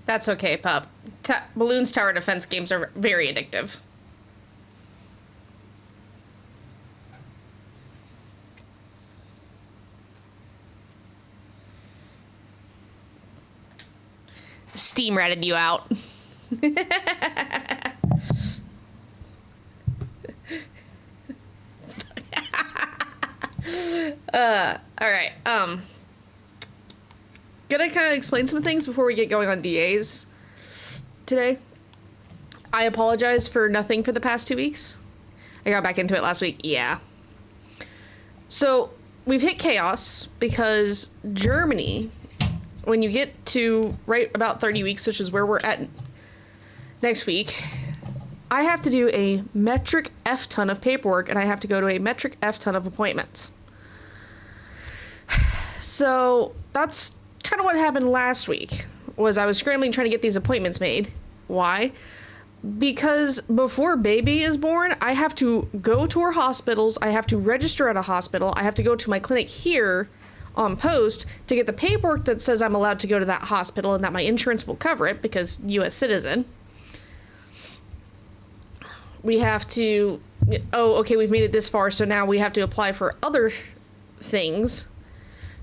That's okay, pup. Balloons Tower Defense games are very addictive. Steam ratted you out. All right. Gonna kind of explain some things before we get going on DAs today. I apologize for nothing for the past 2 weeks. I got back into it last week. Yeah. So we've hit chaos because Germany, when you get to right about 30 weeks, which is where we're at next week, I have to do a metric F ton of paperwork and I have to go to a metric F ton of appointments. So that's kind of what happened last week, was I was scrambling trying to get these appointments made. Why? Because before baby is born, I have to go to our hospitals, I have to register at a hospital, I have to go to my clinic here on post to get the paperwork that says I'm allowed to go to that hospital and that my insurance will cover it because U.S. citizen. We have to, oh, okay, we've made it this far, so now we have to apply for other things.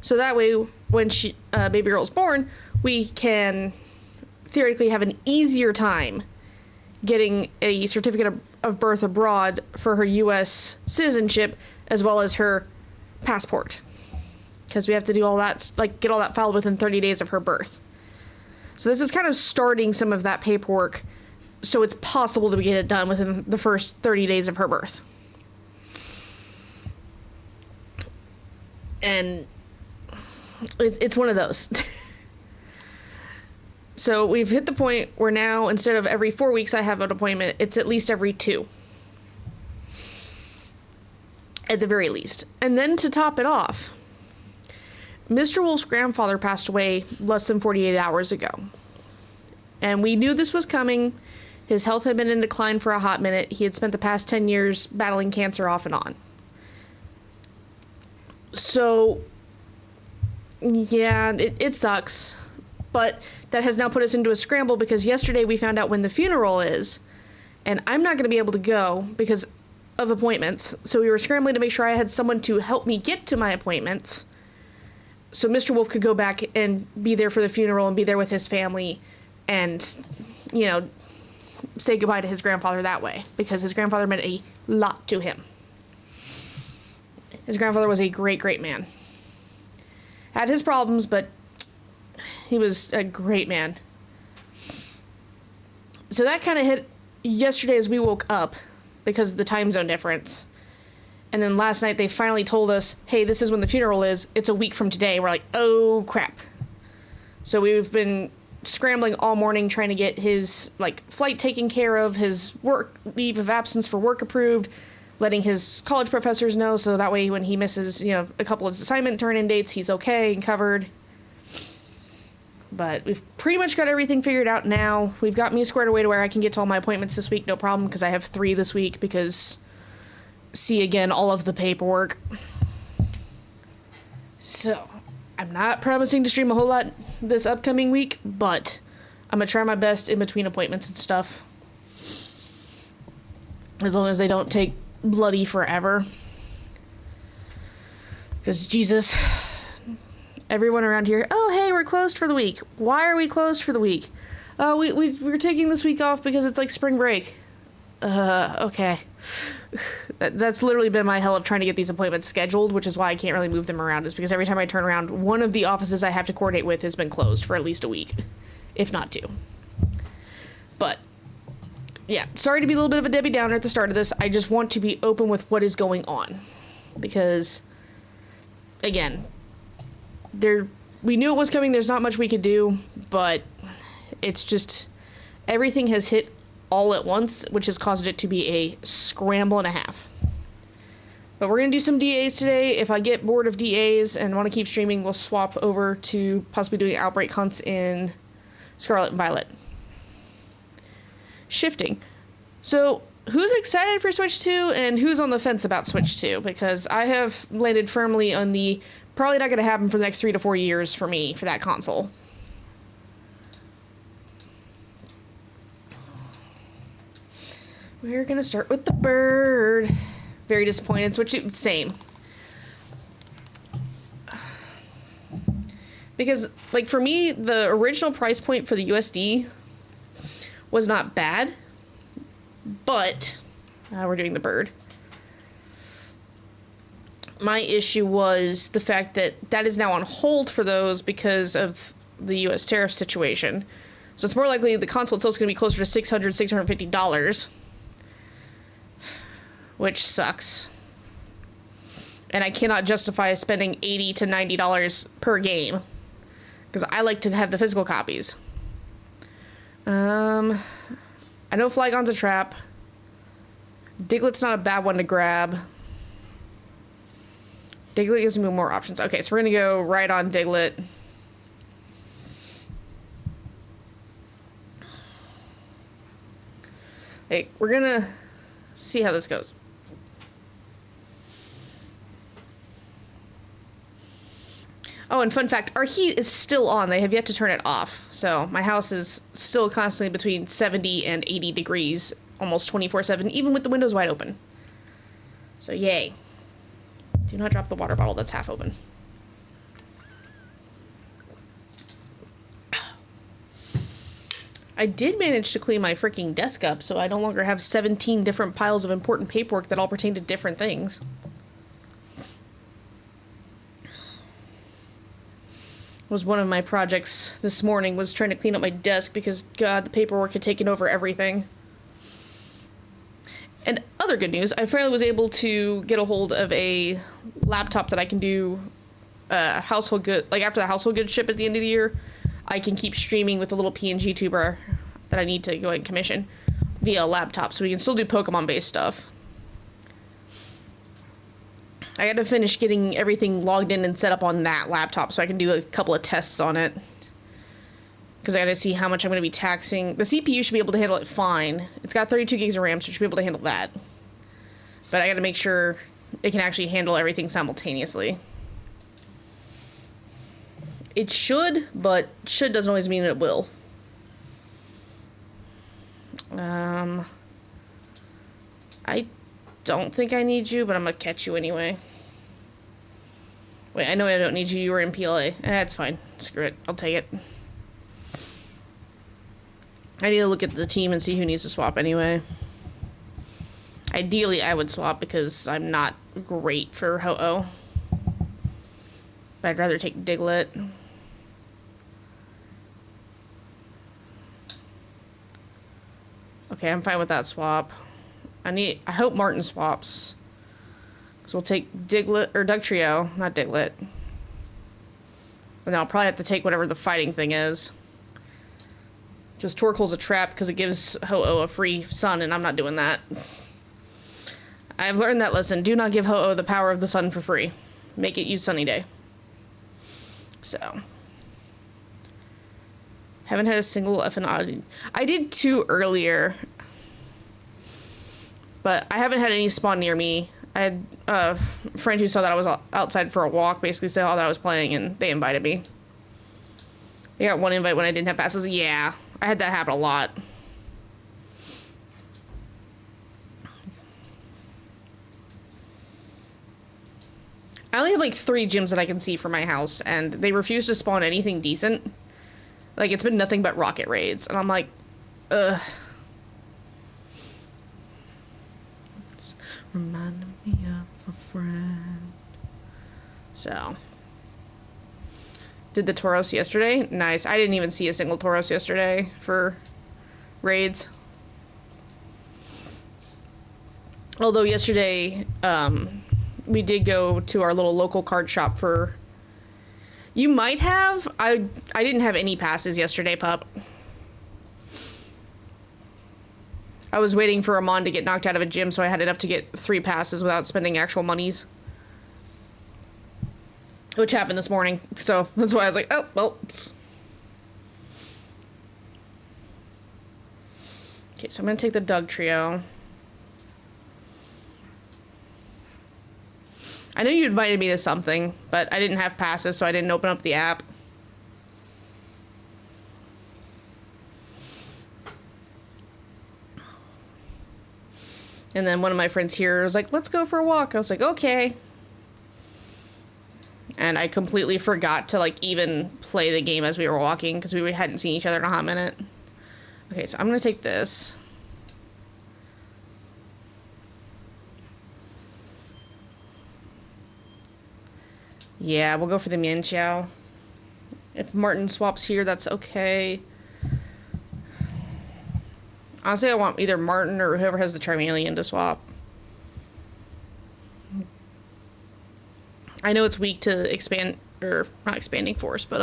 So that way, when baby girl's born, we can theoretically have an easier time getting a certificate of birth abroad for her U.S. citizenship, as well as her passport. Because we have to do all that, like, get all that filed within 30 days of her birth. So this is kind of starting some of that paperwork, so it's possible to get it done within the first 30 days of her birth. And it's one of those. So we've hit the point where now, instead of every 4 weeks I have an appointment, it's at least every 2. At the very least. And then to top it off, Mr. Wolf's grandfather passed away less than 48 hours ago. And we knew this was coming. His health had been in decline for a hot minute. He had spent the past 10 years battling cancer off and on. So, yeah, it sucks. But that has now put us into a scramble because yesterday we found out when the funeral is. And I'm not going to be able to go because of appointments. So we were scrambling to make sure I had someone to help me get to my appointments, so Mr. Wolf could go back and be there for the funeral and be there with his family and, you know, say goodbye to his grandfather that way, because his grandfather meant a lot to him. His grandfather was a great, great man. Had his problems, but he was a great man. So that kind of hit yesterday as we woke up because of the time zone difference. And then last night they finally told us, hey, this is when the funeral is. It's a week from today. We're like, oh, crap. So we've been scrambling all morning trying to get his flight taken care of, his work leave of absence for work approved, letting his college professors know so that way when he misses, a couple of assignment turn-in dates, he's okay and covered. But we've pretty much got everything figured out now. We've got me squared away to where I can get to all my appointments this week, no problem, because I have 3 this week because... see again all of the paperwork. So I'm not promising to stream a whole lot this upcoming week, but I'm gonna try my best in between appointments and stuff, as long as they don't take bloody forever, because Jesus, everyone around here, oh hey, we're closed for the week. Why are we closed for the week? We're taking this week off because it's like spring break. Okay. That's literally been my hell of trying to get these appointments scheduled, which is why I can't really move them around, is because every time I turn around, one of the offices I have to coordinate with has been closed for at least a week, if not 2. But, yeah, sorry to be a little bit of a Debbie Downer at the start of this. I just want to be open with what is going on, because, again, we knew it was coming, there's not much we could do, but it's just, everything has hit all at once, which has caused it to be a scramble and a half. But we're going to do some DAs today. If I get bored of DAs and want to keep streaming, we'll swap over to possibly doing Outbreak hunts in Scarlet and Violet. Shifting. So, who's excited for Switch 2 and who's on the fence about Switch 2? Because I have landed firmly on the probably not going to happen for the next 3 to 4 years for me for that console. We're gonna start with the bird. Very disappointed. Switch it. Same. Because, like, for me, the original price point for the USD was not bad. But, we're doing the bird. My issue was the fact that that is now on hold for those because of the U.S. tariff situation. So it's more likely the console itself is going to be closer to $600, $650, which sucks. And I cannot justify spending $80 to $90 per game because I like to have the physical copies. I know Flygon's a trap. Diglett's not a bad one to grab. Diglett gives me more options. Okay, so we're gonna go right on Diglett. Hey, we're gonna see how this goes. Oh, and fun fact, our heat is still on. They have yet to turn it off. So my house is still constantly between 70 and 80 degrees, almost 24/7, even with the windows wide open. So yay. Do not drop the water bottle that's half open. I did manage to clean my freaking desk up, so I no longer have 17 different piles of important paperwork that all pertain to different things. Was one of my projects this morning, was trying to clean up my desk because, God, the paperwork had taken over everything. And other good news, I finally was able to get a hold of a laptop that I can do household good, like after the household goods ship at the end of the year, I can keep streaming with a little PNG tuber that I need to go ahead and commission via a laptop, so we can still do Pokemon-based stuff. I got to finish getting everything logged in and set up on that laptop so I can do a couple of tests on it. Because I got to see how much I'm going to be taxing. The CPU should be able to handle it fine. It's got 32 gigs of RAM, so it should be able to handle that. But I got to make sure it can actually handle everything simultaneously. It should, but should doesn't always mean it will. I don't think I need you, but I'm going to catch you anyway. Wait, I know I don't need you. You were in PLA. That's fine. Screw it. I'll take it. I need to look at the team and see who needs to swap anyway. Ideally, I would swap because I'm not great for Ho-Oh. But I'd rather take Diglett. Okay, I'm fine with that swap. I hope Martin swaps. So we'll take Diglett, or Dugtrio, not Diglett. And then I'll probably have to take whatever the fighting thing is. Because Torkoal's a trap because it gives Ho-Oh a free sun, and I'm not doing that. I've learned that lesson. Do not give Ho-Oh the power of the sun for free. Make it use Sunny Day. So. Haven't had a single effing odd. I did 2 earlier. But I haven't had any spawn near me. I had a friend who saw that I was outside for a walk, basically saw that I was playing, and they invited me. I got 1 invite when I didn't have passes. Yeah, I had that happen a lot. I only have like 3 gyms that I can see from my house, and they refuse to spawn anything decent. Like, it's been nothing but rocket raids, and I'm like, ugh. It's reminding me of a friend. So. Did the Tauros yesterday? Nice. I didn't even see a single Tauros yesterday for raids. Although yesterday, we did go to our little local card shop for... You might have. I didn't have any passes yesterday, pup. I was waiting for Amon to get knocked out of a gym, so I had enough to get 3 passes without spending actual monies. Which happened this morning, so that's why I was like, oh, well. Okay, so I'm going to take the Dugtrio. I know you invited me to something, but I didn't have passes, so I didn't open up the app. And then one of my friends here was like, let's go for a walk. I was like, okay. And I completely forgot to, like, even play the game as we were walking because we hadn't seen each other in a hot minute. Okay, so I'm going to take this. Yeah, we'll go for the Mian Xiao. If Martin swaps here, that's okay. Honestly, I want either Martin or whoever has the Charmeleon to swap. I know it's weak to expand, or not expanding force, but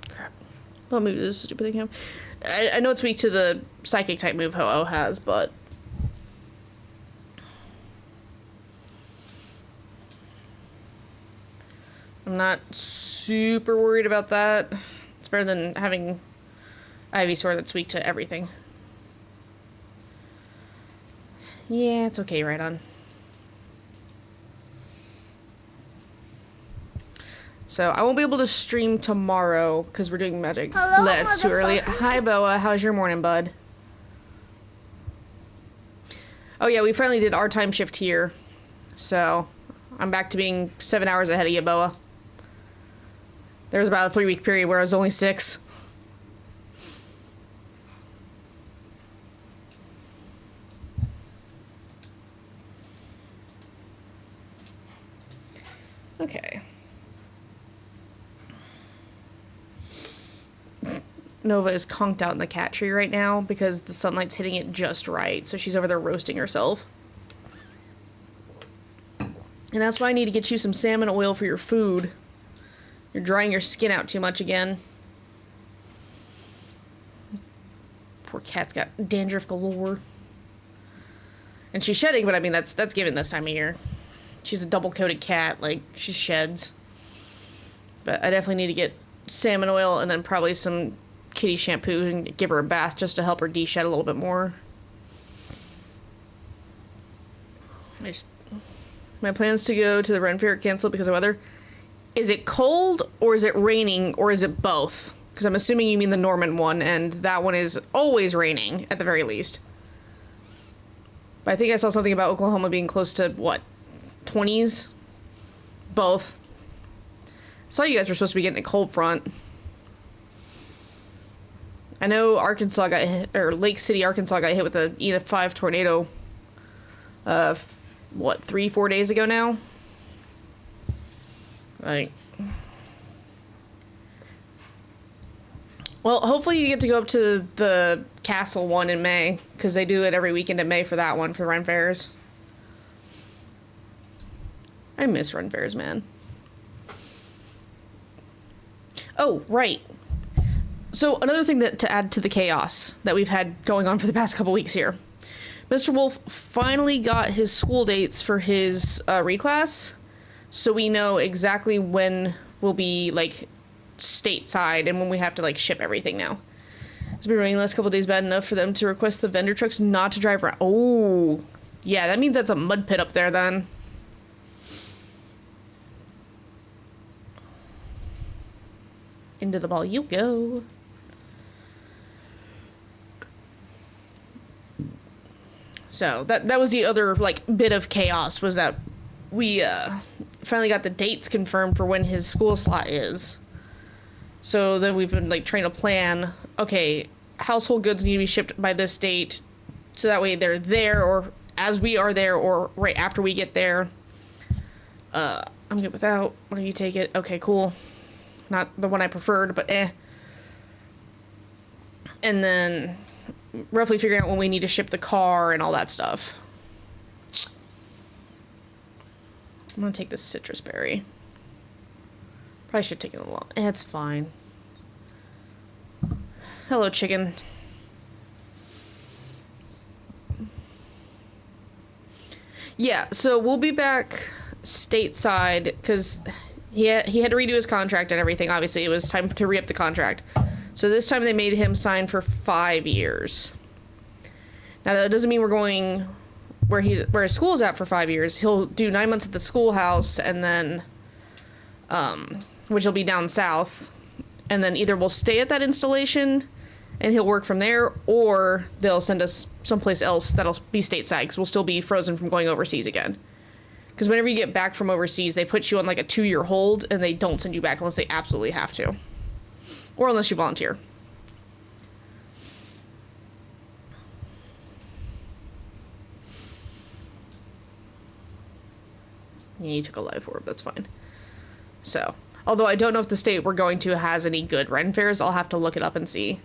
crap. What move is this stupid thing have? I know it's weak to the psychic type move Ho-Oh has, but I'm not super worried about that. It's better than having Ivysaur that's weak to everything. Yeah, it's okay, right on. So I won't be able to stream tomorrow because we're doing Magic. Hello, It's too early. Hi, Boa. How's your morning, bud? Oh yeah, we finally did our time shift here. So I'm back to being 7 hours ahead of you, Boa. There was about a 3-week period where I was only 6. Okay. Nova is conked out in the cat tree right now because the sunlight's hitting it just right. So she's over there roasting herself. And that's why I need to get you some salmon oil for your food. You're drying your skin out too much again. Poor cat's got dandruff galore. And she's shedding, but I mean, that's given this time of year. She's a double-coated cat, like, she sheds. But I definitely need to get salmon oil and then probably some kitty shampoo and give her a bath just to help her de-shed a little bit more. My plans to go to the Ren Fair are canceled because of weather. Is it cold, or is it raining, or is it both? Because I'm assuming you mean the Norman one, and that one is always raining, at the very least. But I think I saw something about Oklahoma being close to, what, 20s? Both. I saw you guys were supposed to be getting a cold front. I know Arkansas got hit, or Lake City, Arkansas got hit with a E5 tornado, what, 3-4 days ago now? Like, well, hopefully you get to go up to the castle one in May, because they do it every weekend in May for that one, for Ren Fairs. I miss Ren Fairs, man. Oh, right. So another thing that to add to the chaos that we've had going on for the past couple weeks here. Mr. Wolf finally got his school dates for his reclass, so we know exactly when we'll be, like, stateside and when we have to, like, ship everything now. It's been raining the last couple of days bad enough for them to request the vendor trucks not to drive around. Oh, yeah, that means that's a mud pit up there then. Into the ball you go. So that was the other, like, bit of chaos, was that we finally got the dates confirmed for when his school slot is. So then we've been, like, trying to plan, okay, household goods need to be shipped by this date, so that way they're there, or as we are there, or right after we get there. I'm good without. Why don't you take it? Okay, cool. Not the one I preferred, but eh. And then roughly figuring out when we need to ship the car and all that stuff. I'm gonna take this citrus berry. Probably should take it along. It's fine. Hello, chicken. Yeah, so we'll be back stateside because he had to redo his contract and everything. Obviously, it was time to re-up the contract. So this time they made him sign for 5 years. Now that doesn't mean we're going where his school's at for 5 years. He'll do 9 months at the schoolhouse and then, which will be down south, and then either we'll stay at that installation and he'll work from there, or they'll send us someplace else that'll be stateside, because we'll still be frozen from going overseas again. Because whenever you get back from overseas, they put you on like a 2-year hold, and they don't send you back unless they absolutely have to. Or unless you volunteer. Yeah, you took a life orb, that's fine. So, although I don't know if the state we're going to has any good Ren fairs, I'll have to look it up and see.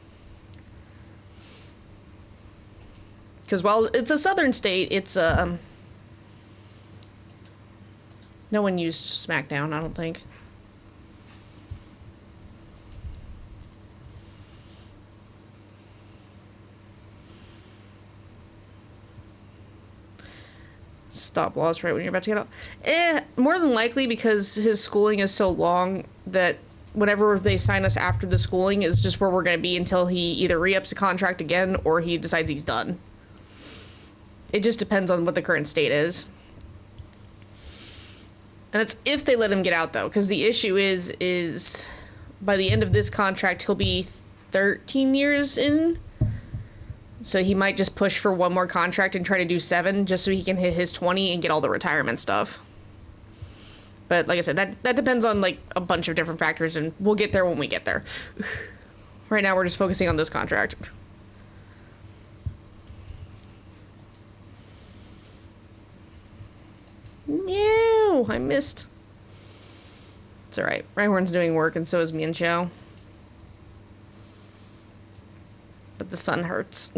Because while it's a southern state, it's, no one used SmackDown, I don't think. Stop loss right when you're about to get out. More than likely, because his schooling is so long that whenever they sign us after the schooling is just where we're going to be until he either re-ups the contract again or he decides he's done. It just depends on what the current state is. And that's if they let him get out, though, because the issue is by the end of this contract, he'll be 13 years in. So he might just push for one more contract and try to do 7 just so he can hit his 20 and get all the retirement stuff. But like I said, that depends on like a bunch of different factors, and we'll get there when we get there. Right now we're just focusing on this contract. No, I missed. It's alright. Rhyhorn's doing work and so is Mienshao. But the sun hurts.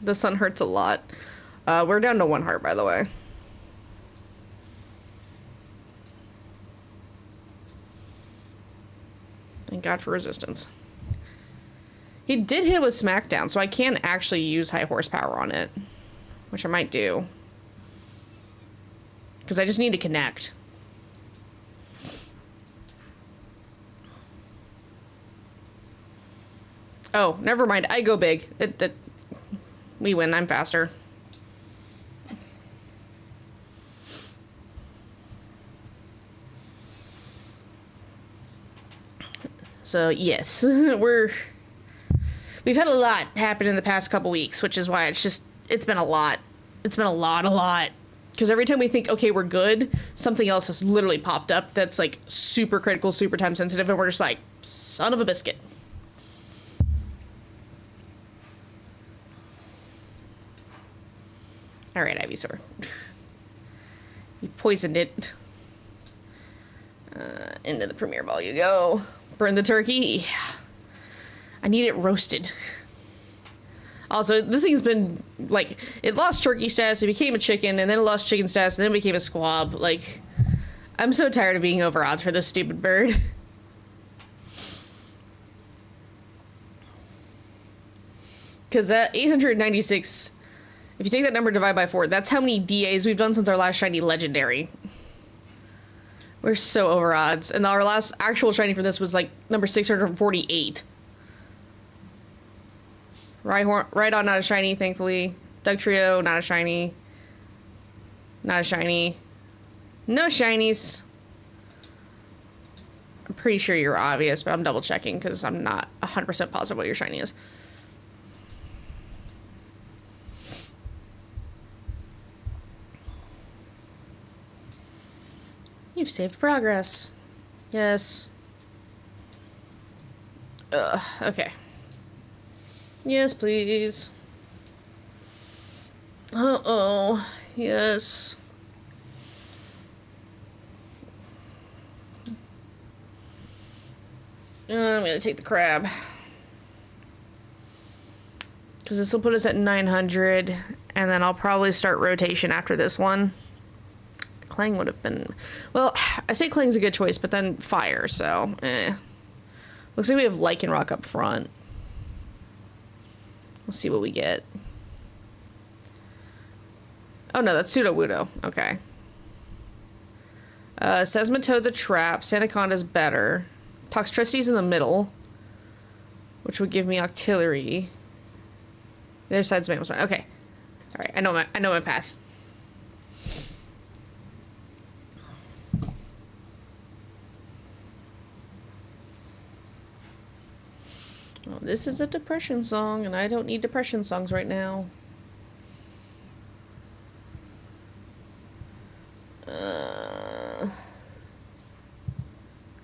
The sun hurts a lot. We're down to 1 heart, by the way. Thank God for resistance. He did hit with SmackDown, so I can actually use high horsepower on it. Which I might do. Because I just need to connect. Oh, never mind. I go big. We win. I'm faster. So, yes. We've had a lot happen in the past couple weeks, which is why it's been a lot. It's been a lot. Because every time we think, okay, we're good, something else has literally popped up that's like super critical, super time sensitive, and we're just like, son of a biscuit. Alright, Ivysaur. You poisoned it. Into the Premier Ball you go. Burn the turkey. Yeah. I need it roasted. Also, this thing's been, like, it lost turkey status, it became a chicken, and then it lost chicken status, and then it became a squab. Like, I'm so tired of being over odds for this stupid bird. Because that 896... If you take that number, divide by 4, that's how many DAs we've done since our last shiny legendary. We're so over odds. And our last actual shiny for this was like number 648. Rhydon, not a shiny, thankfully. Dugtrio, not a shiny. Not a shiny. No shinies. I'm pretty sure you're obvious, but I'm double checking because I'm not 100% positive what your shiny is. You've saved progress. Yes. Okay. Yes, please. Uh-oh. Yes. I'm gonna take the crab. Because this will put us at 900, and then I'll probably start rotation after this one. Clang would have been... Well, I say Clang's a good choice, but then fire, so... Looks like we have Lycanroc up front. We'll see what we get. Oh no, that's Sudowoodo. Okay. Seismitoad's a trap. Sandaconda's better. Toxtricity's in the middle, which would give me Octillery. The other side's Mammoth. Okay. Alright, I know my path. this is a depression song, and I don't need depression songs right now.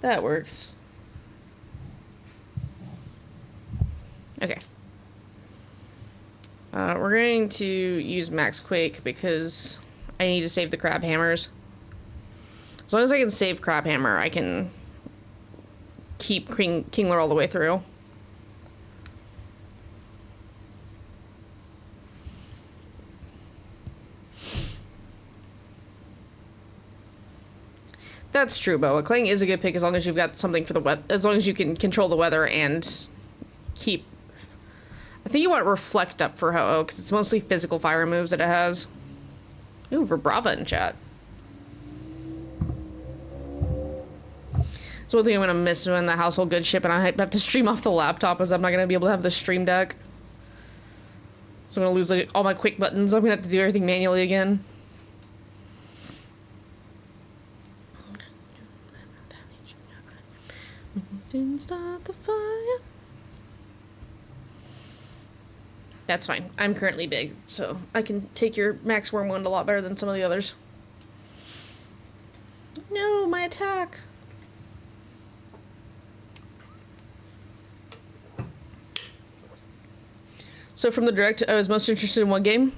That works. Okay. We're going to use Max Quake because I need to save the crab hammers. As long as I can save crab hammer, I can keep Kingler all the way through. That's true, Boa. Clang is a good pick as long as you've got something for the weather. As long as you can control the weather and keep. I think you want Reflect up for Ho-Oh because it's mostly physical fire moves that it has. Ooh, Verbrava in chat. So one thing I'm gonna miss when the household goods ship and I have to stream off the laptop is I'm not gonna be able to have the stream deck. So I'm gonna lose like all my quick buttons. I'm gonna have to do everything manually again. Didn't start the fire. That's fine. I'm currently big, so I can take your Max Worm one a lot better than some of the others. No, my attack. So from the direct, I was most interested in one game.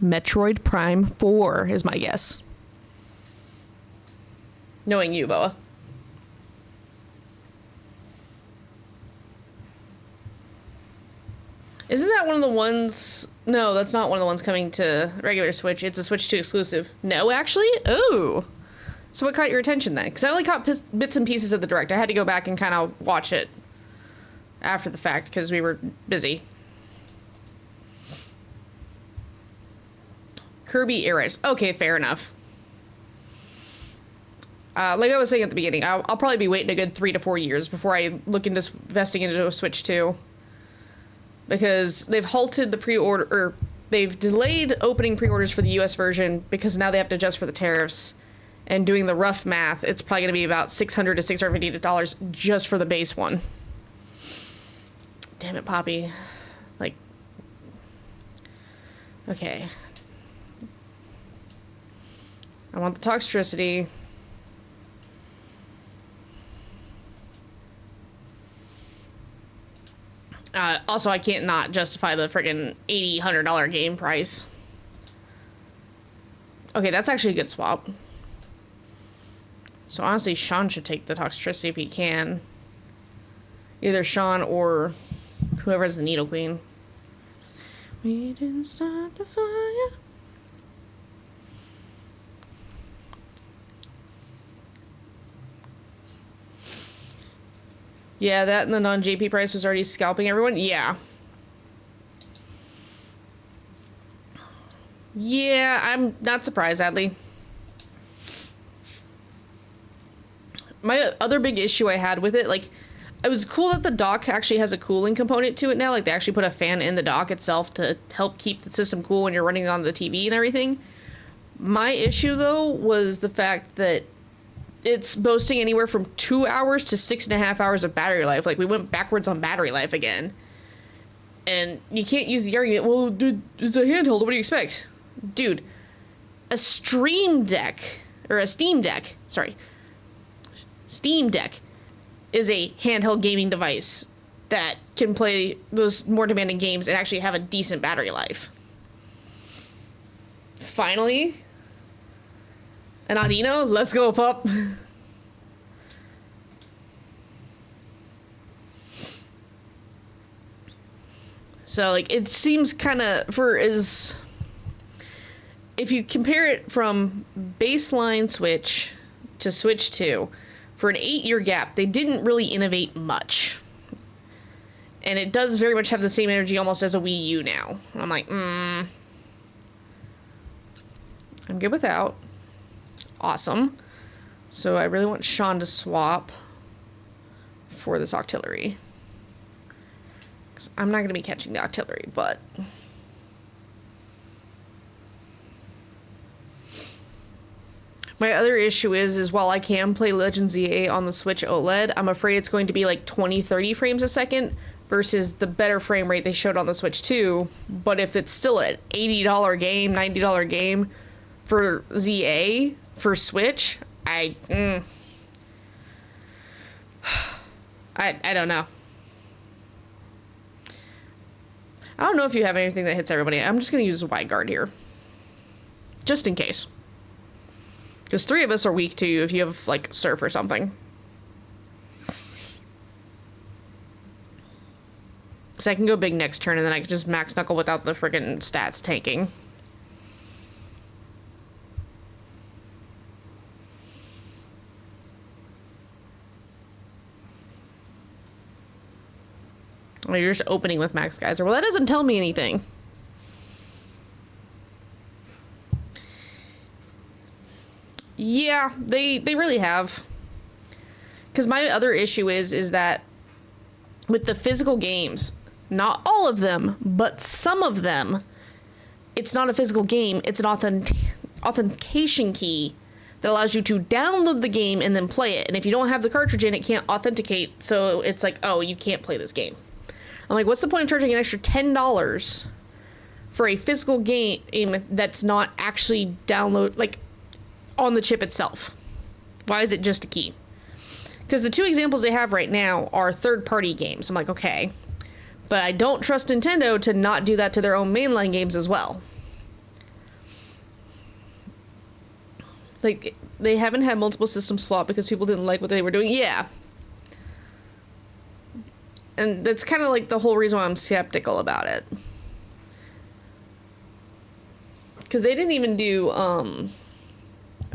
Metroid Prime 4 is my guess. Knowing you, Boa. Isn't that one of the ones... No, that's not one of the ones coming to regular Switch. It's a Switch 2 exclusive. No, actually? Oh. So what caught your attention then? Because I only caught bits and pieces of the direct. I had to go back and kind of watch it after the fact because we were busy. Kirby Air Race. Okay, fair enough. Like I was saying at the beginning, I'll probably be waiting a good 3 to 4 years before I look into investing into a Switch 2. Because they've halted the pre-order, or they've delayed opening pre-orders for the US version because now they have to adjust for the tariffs. And doing the rough math, it's probably going to be about $600 to $650 just for the base one. Damn it, Poppy. Like, okay. I want the Toxtricity. Also, I can't not justify the friggin' $80-$100 game price. Okay, that's actually a good swap. So honestly, Sean should take the Toxtricity if he can. Either Sean or whoever has the Needle Queen. We didn't start the fire. Yeah, that and the non-JP price was already scalping everyone? Yeah. Yeah, I'm not surprised, Adley. My other big issue I had with it, like, it was cool that the dock actually has a cooling component to it now. Like, they actually put a fan in the dock itself to help keep the system cool when you're running on the TV and everything. My issue, though, was the fact that it's boasting anywhere from 2 hours to 6.5 hours of battery life. Like, we went backwards on battery life again. And you can't use the argument, well, dude, it's a handheld, what do you expect? Dude, a Steam Deck is a handheld gaming device that can play those more demanding games and actually have a decent battery life. Finally, an Audino, let's go, pup. So, like, it seems kind of, if you compare it from baseline Switch to Switch 2, for an 8-year gap, they didn't really innovate much. And it does very much have the same energy almost as a Wii U now. I'm like, I'm good without. Awesome. So I really want Sean to swap for this Octillery. Because I'm not going to be catching the Octillery, but... My other issue is while I can play Legends EA on the Switch OLED, I'm afraid it's going to be like 20-30 frames a second versus the better frame rate they showed on the Switch 2. But if it's still an $80 game, $90 game for ZA for Switch, I don't know. I don't know if you have anything that hits everybody. I'm just going to use a wide guard here. Just in case. Because 3 of us are weak to you if you have, like, Surf or something. So I can go big next turn, and then I can just max knuckle without the friggin' stats tanking. Oh, you're just opening with Max Geyser. Well, that doesn't tell me anything. Yeah, they really have. Because my other issue is that with the physical games, not all of them, but some of them, it's not a physical game. It's an authentication key that allows you to download the game and then play it. And if you don't have the cartridge in, it can't authenticate. So it's like, oh, you can't play this game. I'm like, what's the point of charging an extra $10 for a physical game that's not actually like on the chip itself? Why is it just a key? Because the 2 examples they have right now are third-party games. I'm like, okay. But I don't trust Nintendo to not do that to their own mainline games as well. Like, they haven't had multiple systems flop because people didn't like what they were doing. Yeah. And that's kind of like the whole reason why I'm skeptical about it. Because they didn't even do, oh,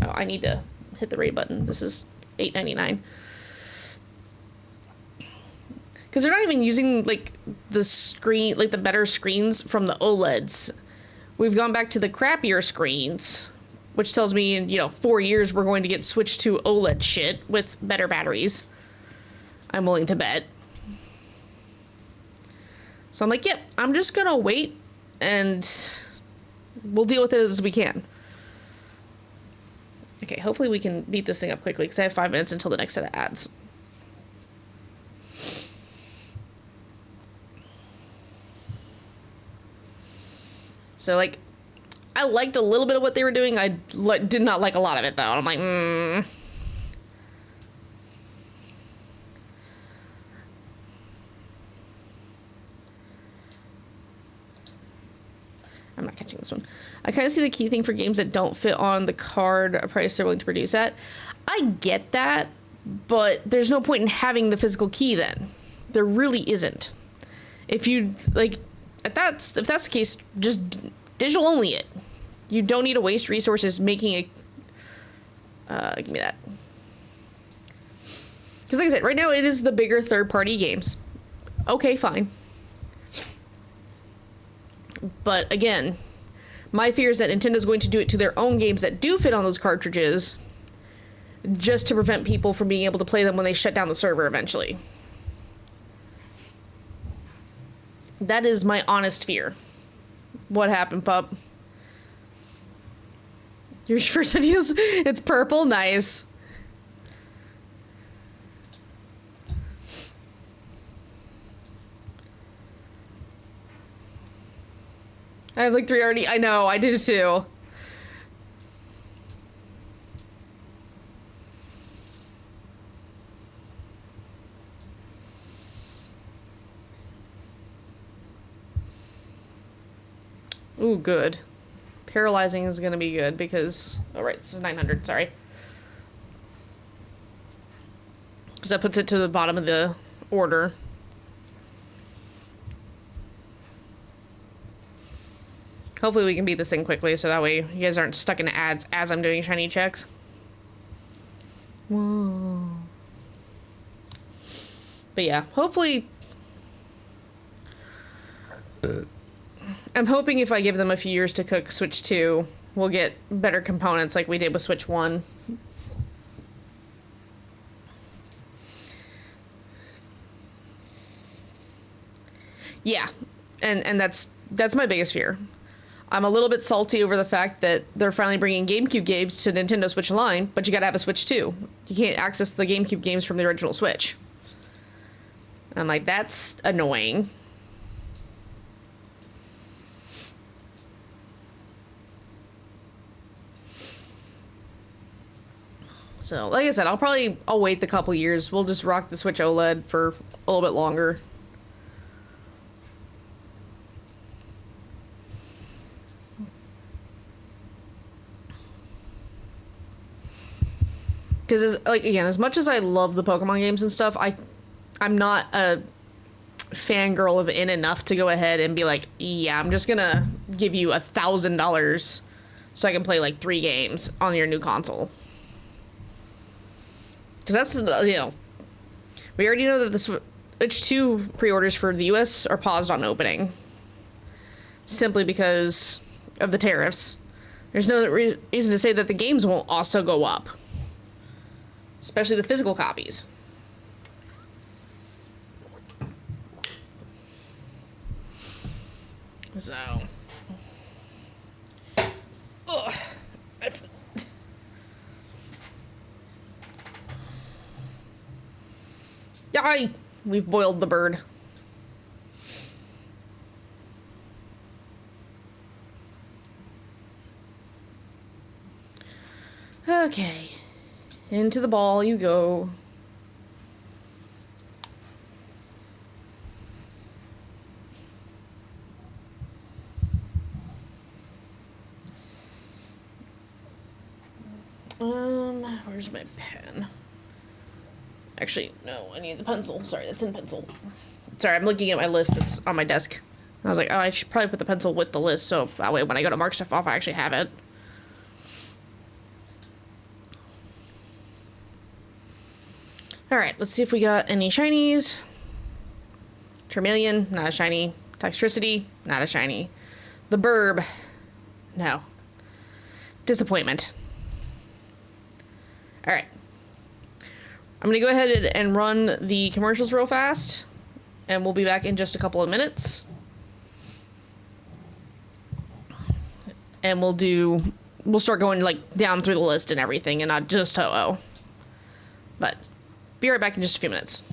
I need to hit the rate button. This is $8.99. Because they're not even using, like, the screen, like, the better screens from the OLEDs. We've gone back to the crappier screens, which tells me in, 4 years we're going to get switched to OLED shit with better batteries. I'm willing to bet. So I'm like, yep, I'm just gonna wait and we'll deal with it as we can. Okay, hopefully we can beat this thing up quickly because I have 5 minutes until the next set of ads. So, like, I liked a little bit of what they were doing. I did not like a lot of it, though. And I'm like, I'm not catching this one. I kind of see the key thing for games that don't fit on the card price they're willing to produce at. I get that, but there's no point in having the physical key then. There really isn't. If you, like, if that's the case, just digital only it. You don't need to waste resources making a, give me that. Because like I said, right now it is the bigger third-party games. Okay, fine. But again, my fear is that Nintendo's going to do it to their own games that do fit on those cartridges just to prevent people from being able to play them when they shut down the server eventually. That is my honest fear. What happened, pup? Your first ideas? It's purple? Nice. I have like 3 already. I know, I did too. Ooh, good. Paralyzing is gonna be good because... Oh, right, this is 900, sorry. Because that puts it to the bottom of the order. Hopefully we can beat this thing quickly so that way you guys aren't stuck in ads as I'm doing shiny checks. Whoa. But yeah, hopefully... I'm hoping if I give them a few years to cook Switch 2, we'll get better components like we did with Switch 1. Yeah, and that's my biggest fear. I'm a little bit salty over the fact that they're finally bringing GameCube games to Nintendo Switch Online, but you gotta have a Switch 2. You can't access the GameCube games from the original Switch. And I'm like, that's annoying. So, like I said, I'll wait the couple years. We'll just rock the Switch OLED for a little bit longer. Because, like, again, as much as I love the Pokemon games and stuff, I'm not a fangirl of it enough to go ahead and be like, yeah, I'm just gonna give you $1,000 so I can play like 3 games on your new console. Because that's, we already know that the Switch 2 pre-orders for the US are paused on opening. Simply because of the tariffs. There's no reason to say that the games won't also go up. Especially the physical copies. So. Ugh. Die! We've boiled the bird. Okay. Into the ball you go. Where's my pen? Actually, no, I need the pencil. Sorry, that's in pencil. Sorry, I'm looking at my list that's on my desk. I was like, oh, I should probably put the pencil with the list, so that way when I go to mark stuff off, I actually have it. Alright, let's see if we got any shinies. Charmeleon, not a shiny. Toxtricity, not a shiny. The Burb, no. Disappointment. Alright. I'm gonna go ahead and run the commercials real fast, and we'll be back in just a couple of minutes. And we'll start going like down through the list and everything, and not just Ho-Oh. But be right back in just a few minutes.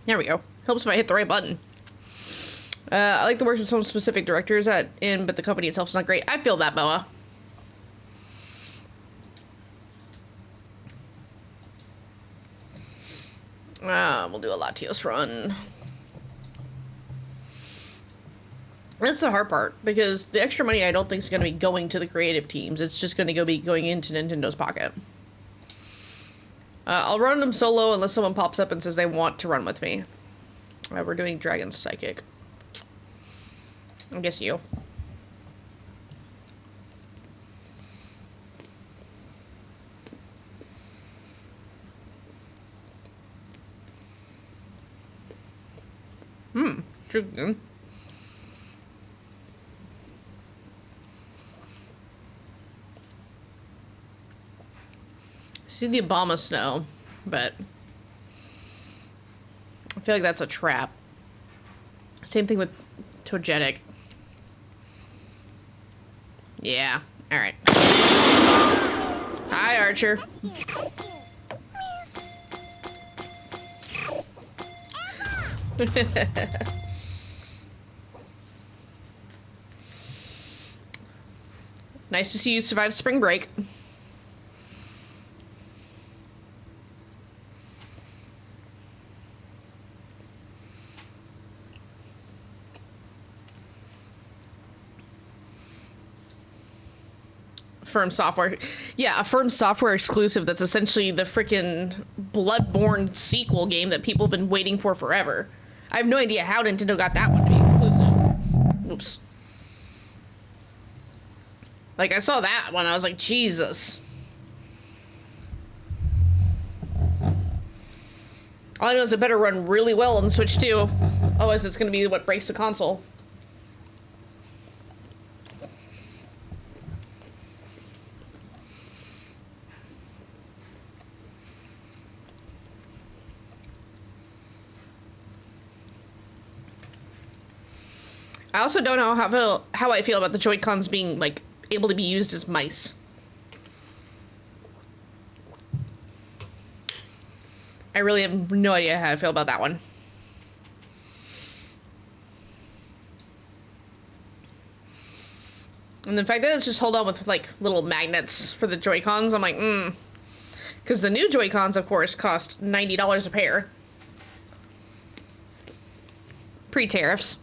There we go. Helps if I hit the right button. I like the works of some specific directors but the company itself is not great. I feel that, Boa. We'll do a Latios run. That's the hard part, because the extra money I don't think is going to be going to the creative teams. It's just going to be going into Nintendo's pocket. I'll run them solo unless someone pops up and says they want to run with me. We're doing Dragon's Psychic. I guess you. True. See the Obama snow, but I feel like that's a trap. Same thing with Togetic. Yeah. All right. Hi, Archer. Nice to see you survive spring break. Firm Software. Yeah, a Firm Software exclusive that's essentially the freaking Bloodborne sequel game that people have been waiting for forever. I have no idea how Nintendo got that one to be exclusive. Oops. Like, I saw that one, I was like, Jesus. All I know is it better run really well on the Switch too. Otherwise it's gonna be what breaks the console. I also don't know how I feel about the Joy-Cons being, like, able to be used as mice. I really have no idea how I feel about that one. And the fact that it's just hold on with, like, little magnets for the Joy-Cons, I'm like, Because the new Joy-Cons, of course, cost $90 a pair. Pre-tariffs.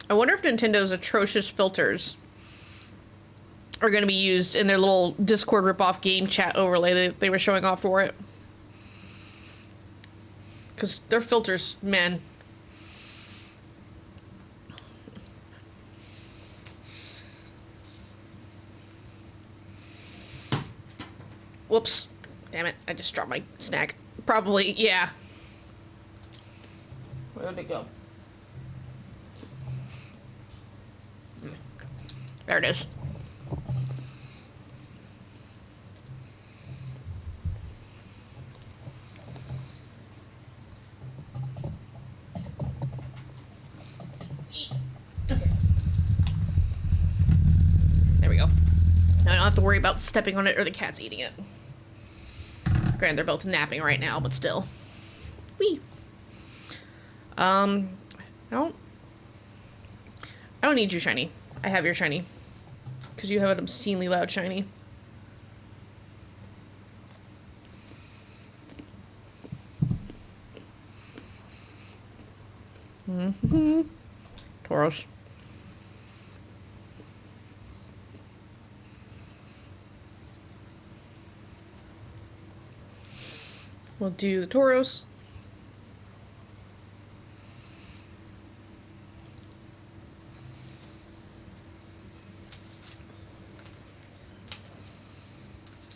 I wonder if Nintendo's atrocious filters are going to be used in their little Discord ripoff game chat overlay they were showing off for it. Because their filters, man. Whoops. Damn it, I just dropped my snack. Probably, yeah. Where did it go? There it is. Okay. There we go. Now I don't have to worry about stepping on it or the cat's eating it. Granted, they're both napping right now, but still. Whee! I don't need you, shiny. I have your shiny. Because you have an obscenely loud shiny. Tauros. We'll do the Tauros.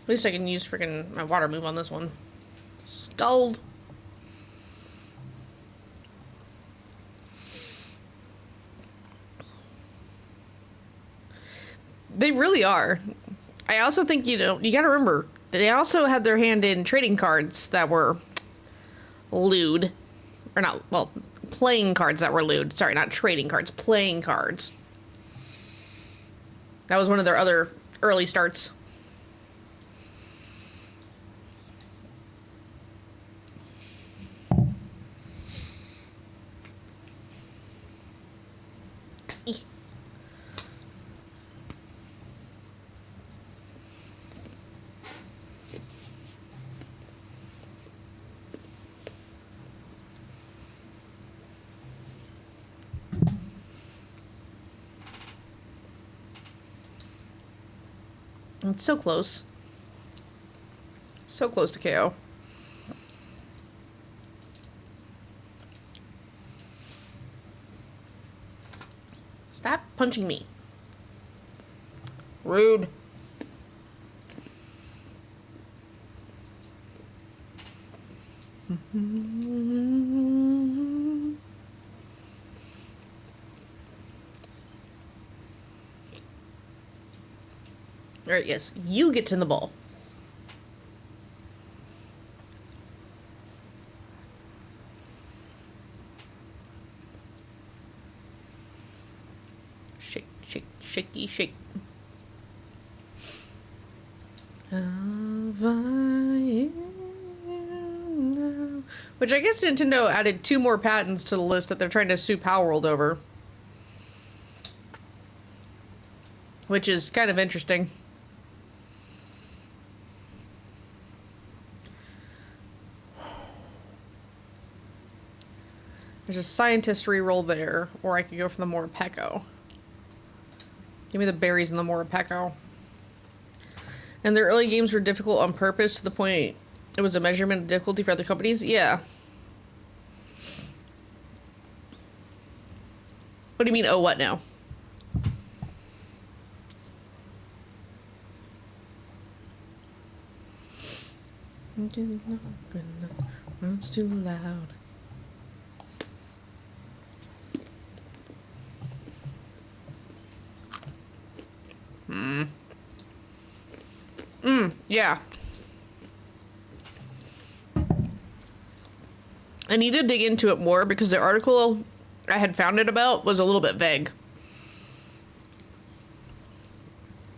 At least I can use freaking my water move on this one. Scald. They really are. I also think, you know, you gotta remember, they also had their hand in trading cards that were lewd. Or not, well, playing cards that were lewd. Sorry, not trading cards, playing cards. That was one of their other early starts. It's so close. So close to KO. Stop punching me. Rude. All right, yes, you get to the ball. Shake, shake, shaky, shake. Which I guess Nintendo added 2 more patents to the list that they're trying to sue Palworld over. Which is kind of interesting. There's a scientist reroll there, or I could go for the Morpeko. Give me the berries and the Morpeko. And their early games were difficult on purpose to the point it was a measurement of difficulty for other companies? Yeah. What do you mean, oh, what now? It's too loud. Yeah. I need to dig into it more because the article I had found it about was a little bit vague.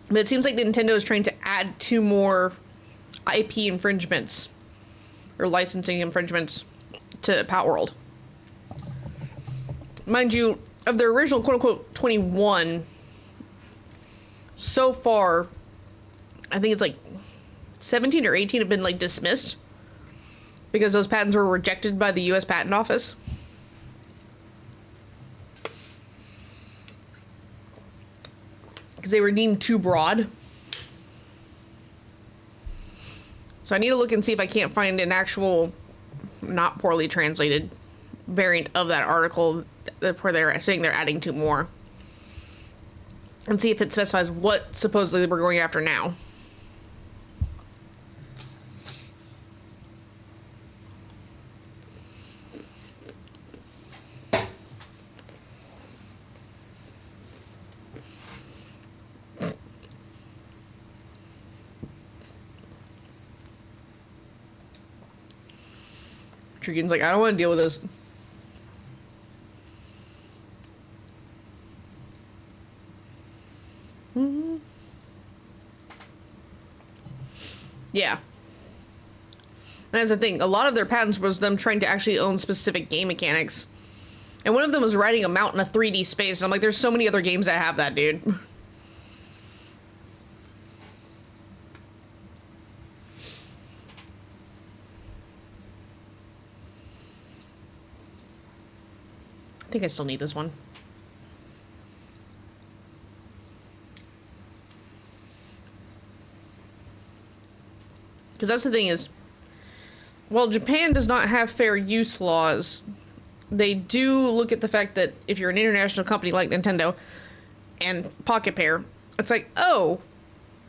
But it seems like Nintendo is trying to add 2 more IP infringements or licensing infringements to Palworld. Mind you, of their original quote-unquote 21, so far, I think it's like 17 or 18 have been like dismissed because those patents were rejected by the US Patent Office. Because they were deemed too broad. So I need to look and see if I can't find an actual, not poorly translated variant of that article where they're saying they're adding 2 more. And see if it specifies what supposedly we're going after now. Trigin's like, I don't want to deal with this. Yeah. And that's the thing. A lot of their patents was them trying to actually own specific game mechanics. And one of them was riding a mount in a 3D space. And I'm like, there's so many other games that have that, dude. I think I still need this one. Because that's the thing is, while Japan does not have fair use laws, they do look at the fact that if you're an international company like Nintendo and Pocket Pair, it's like, oh,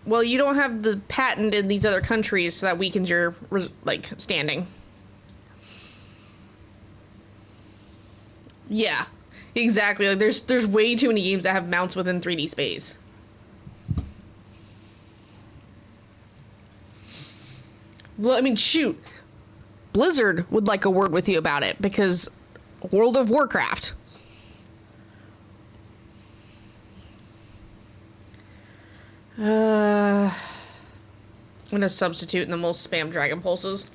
well, you don't have the patent in these other countries, so that weakens your, like, standing. Yeah, exactly. Like, there's way too many games that have mounts within 3D space. I mean, shoot. Blizzard would like a word with you about it, because World of Warcraft. I'm gonna substitute in the most spam Dragon Pulses.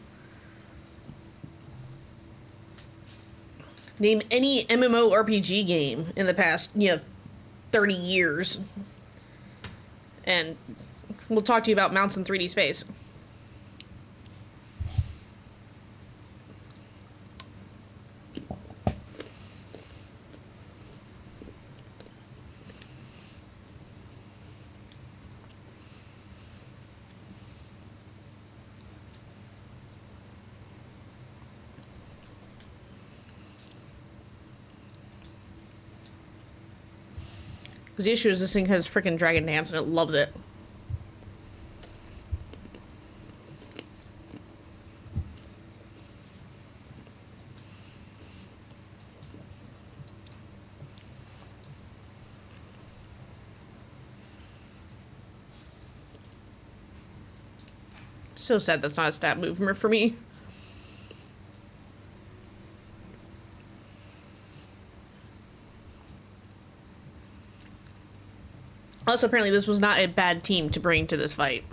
Name any MMORPG game in the past, 30 years. And we'll talk to you about mounts in 3D space. Because the issue is this thing has freaking Dragon Dance and it loves it. So sad that's not a stat mover for me. Also, apparently this was not a bad team to bring to this fight.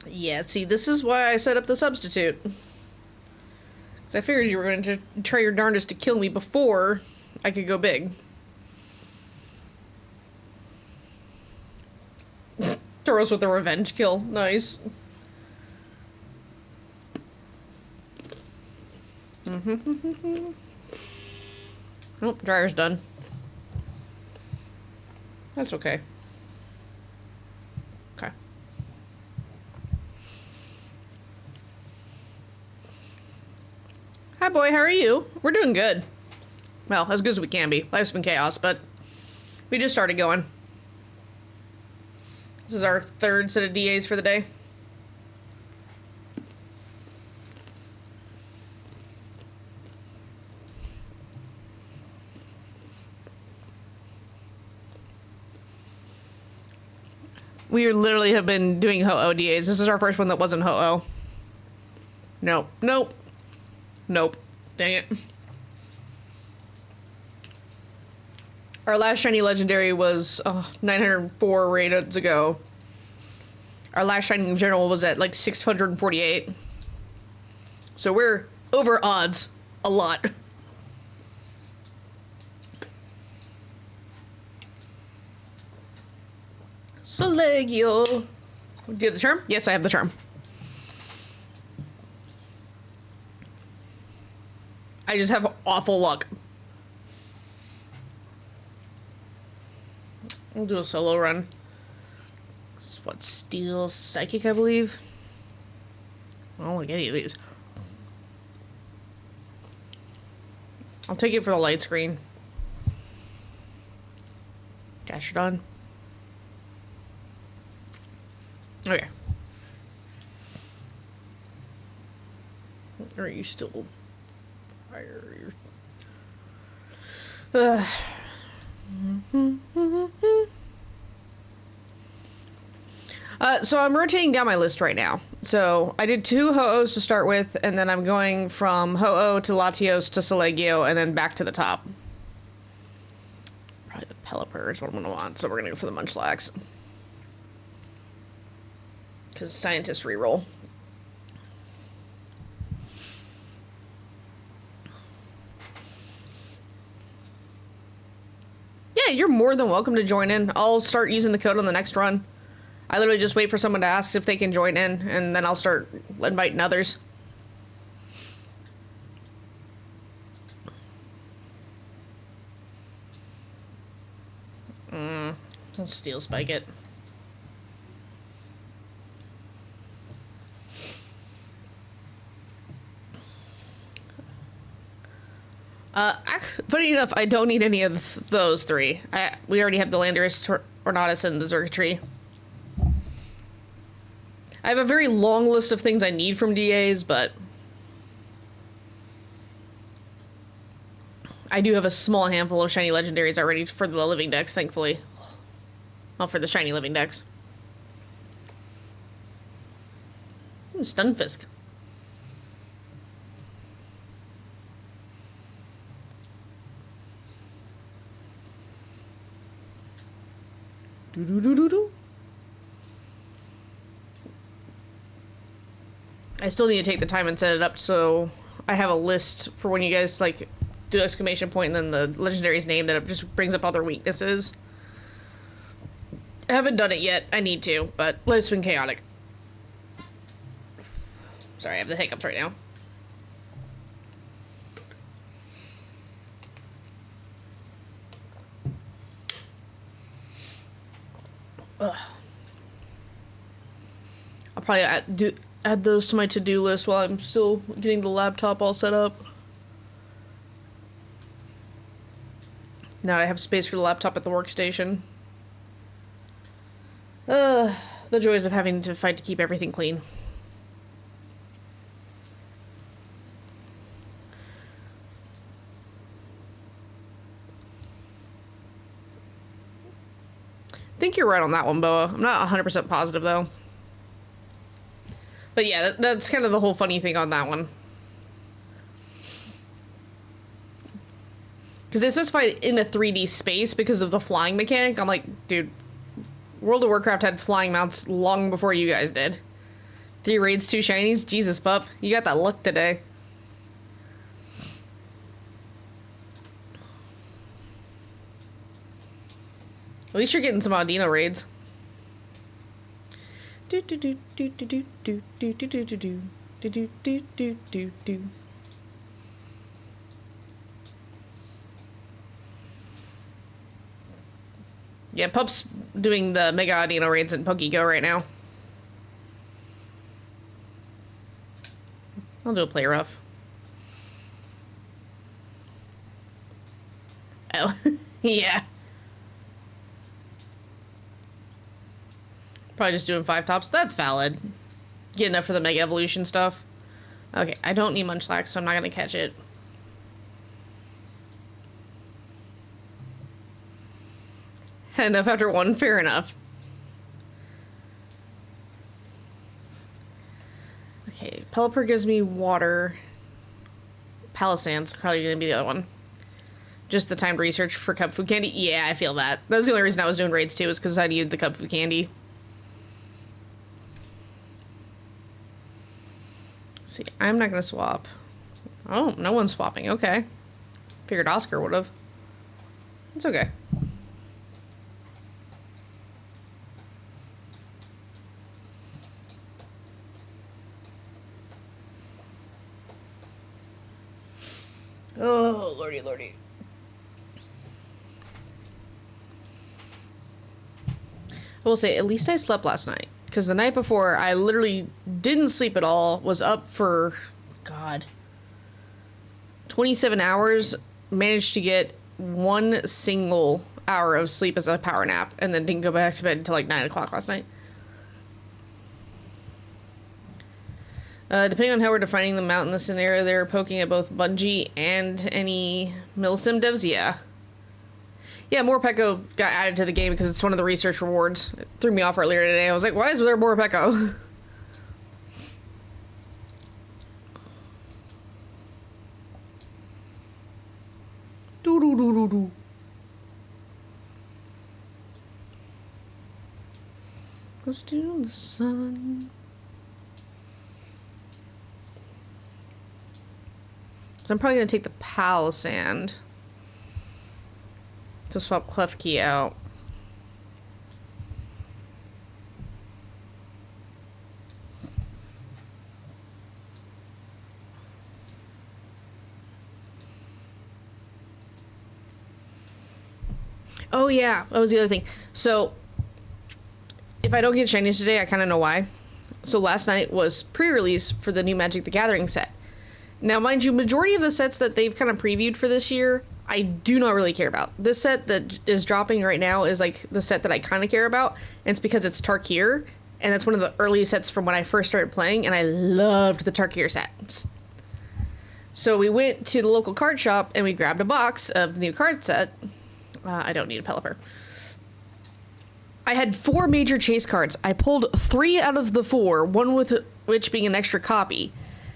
Yeah, see, this is why I set up the substitute. Because I figured you were going to try your darndest to kill me before I could go big. Taros with a revenge kill. Nice. Oh, dryer's done. That's okay. Okay. Hi, boy. How are you? We're doing good. Well, as good as we can be. Life's been chaos, but we just started going. This is our third set of DAs for the day. We literally have been doing Ho-Oh DAs. This is our first one that wasn't Ho-Oh. Nope. Nope. Nope. Dang it. Our last shiny legendary was 904 raids ago. Our last shiny general was at like 648. So we're over odds a lot. Solegio. Do you have the charm? Yes, I have the charm. I just have awful luck. We'll do a solo run. This is what, Steel Psychic, I believe? I don't like any of these. I'll take it for the light screen. Dash it on. Okay. Or are you still fire? So I'm rotating down my list right now. So I did 2 Ho-Ohs to start with, and then I'm going from Ho-Oh to Latios to Solegio, and then back to the top. Probably the Pelipper is what I'm going to want, so we're going to go for the Munchlax. Because Scientist reroll. Yeah, you're more than welcome to join in. I'll start using the code on the next run. I literally just wait for someone to ask if they can join in, and then I'll start inviting others. I'll Steel Spike it. Funny enough, I don't need any of those 3. We already have the Landorus, Ornatus, and the Xurkitree. I have a very long list of things I need from DAs, but I do have a small handful of shiny legendaries already for the living decks, thankfully. Well, for the shiny living decks. Stunfisk. Do-do-do-do-do. I still need to take the time and set it up so I have a list for when you guys, like, do exclamation point and then the legendary's name that it just brings up all their weaknesses. I haven't done it yet. I need to, but life's been chaotic. Sorry, I have the hiccups right now. Ugh. I'll probably add those to my to-do list while I'm still getting the laptop all set up. Now I have space for the laptop at the workstation. The joys of having to fight to keep everything clean. I think you're right on that one, Boa. I'm not 100% positive, though. But yeah, that's kind of the whole funny thing on that one. Because they specified in a 3D space because of the flying mechanic. I'm like, dude, World of Warcraft had flying mounts long before you guys did. 3 raids, 2 shinies? Jesus, pup. You got that luck today. At least you're getting some Audino raids. Do do do do do do do do do do do do do do do do do. Yeah, Pup's doing the Mega Audino raids in PokeGo right now. I'll do a play rough. Oh, yeah. Probably just doing 5 tops. That's valid. Get enough for the Mega Evolution stuff. Okay, I don't need Munchlax, so I'm not going to catch it. Enough after 1, fair enough. Okay, Pelipper gives me water. Palisand's probably going to be the other one. Just the time to research for Cub Food Candy? Yeah, I feel that. That's the only reason I was doing raids too, is because I needed the Cub Food Candy. Let's see, I'm not going to swap. Oh, no one's swapping. Okay. Figured Oscar would have. It's okay. Oh, lordy, lordy. I will say, at least I slept last night. Because the night before, I literally didn't sleep at all. Was up for, God, 27 hours. Managed to get 1 single hour of sleep as a power nap. And then didn't go back to bed until like 9 o'clock last night. Depending on how we're defining the mount in this scenario, they're poking at both Bungie and any Milsim devs. Yeah. Yeah, Morpeko got added to the game because it's one of the research rewards. It threw me off earlier today. I was like, why is there Morpeko? Do do do do do. Goes to the sun. So I'm probably going to take the Palisand to swap Klefki out. Oh yeah, that was the other thing. So if I don't get shinies today, I kind of know why. So last night was pre-release for the new Magic the Gathering set. Now, mind you, majority of the sets that they've kind of previewed for this year, I do not really care about. This set that is dropping right now is like the set that I kind of care about, and it's because it's Tarkir, and that's one of the earliest sets from when I first started playing, and I loved the Tarkir sets. So we went to the local card shop and we grabbed a box of the new card set. I don't need a Pelipper. I had 4 major chase cards. I pulled 3 out of the 4, one with which being an extra copy.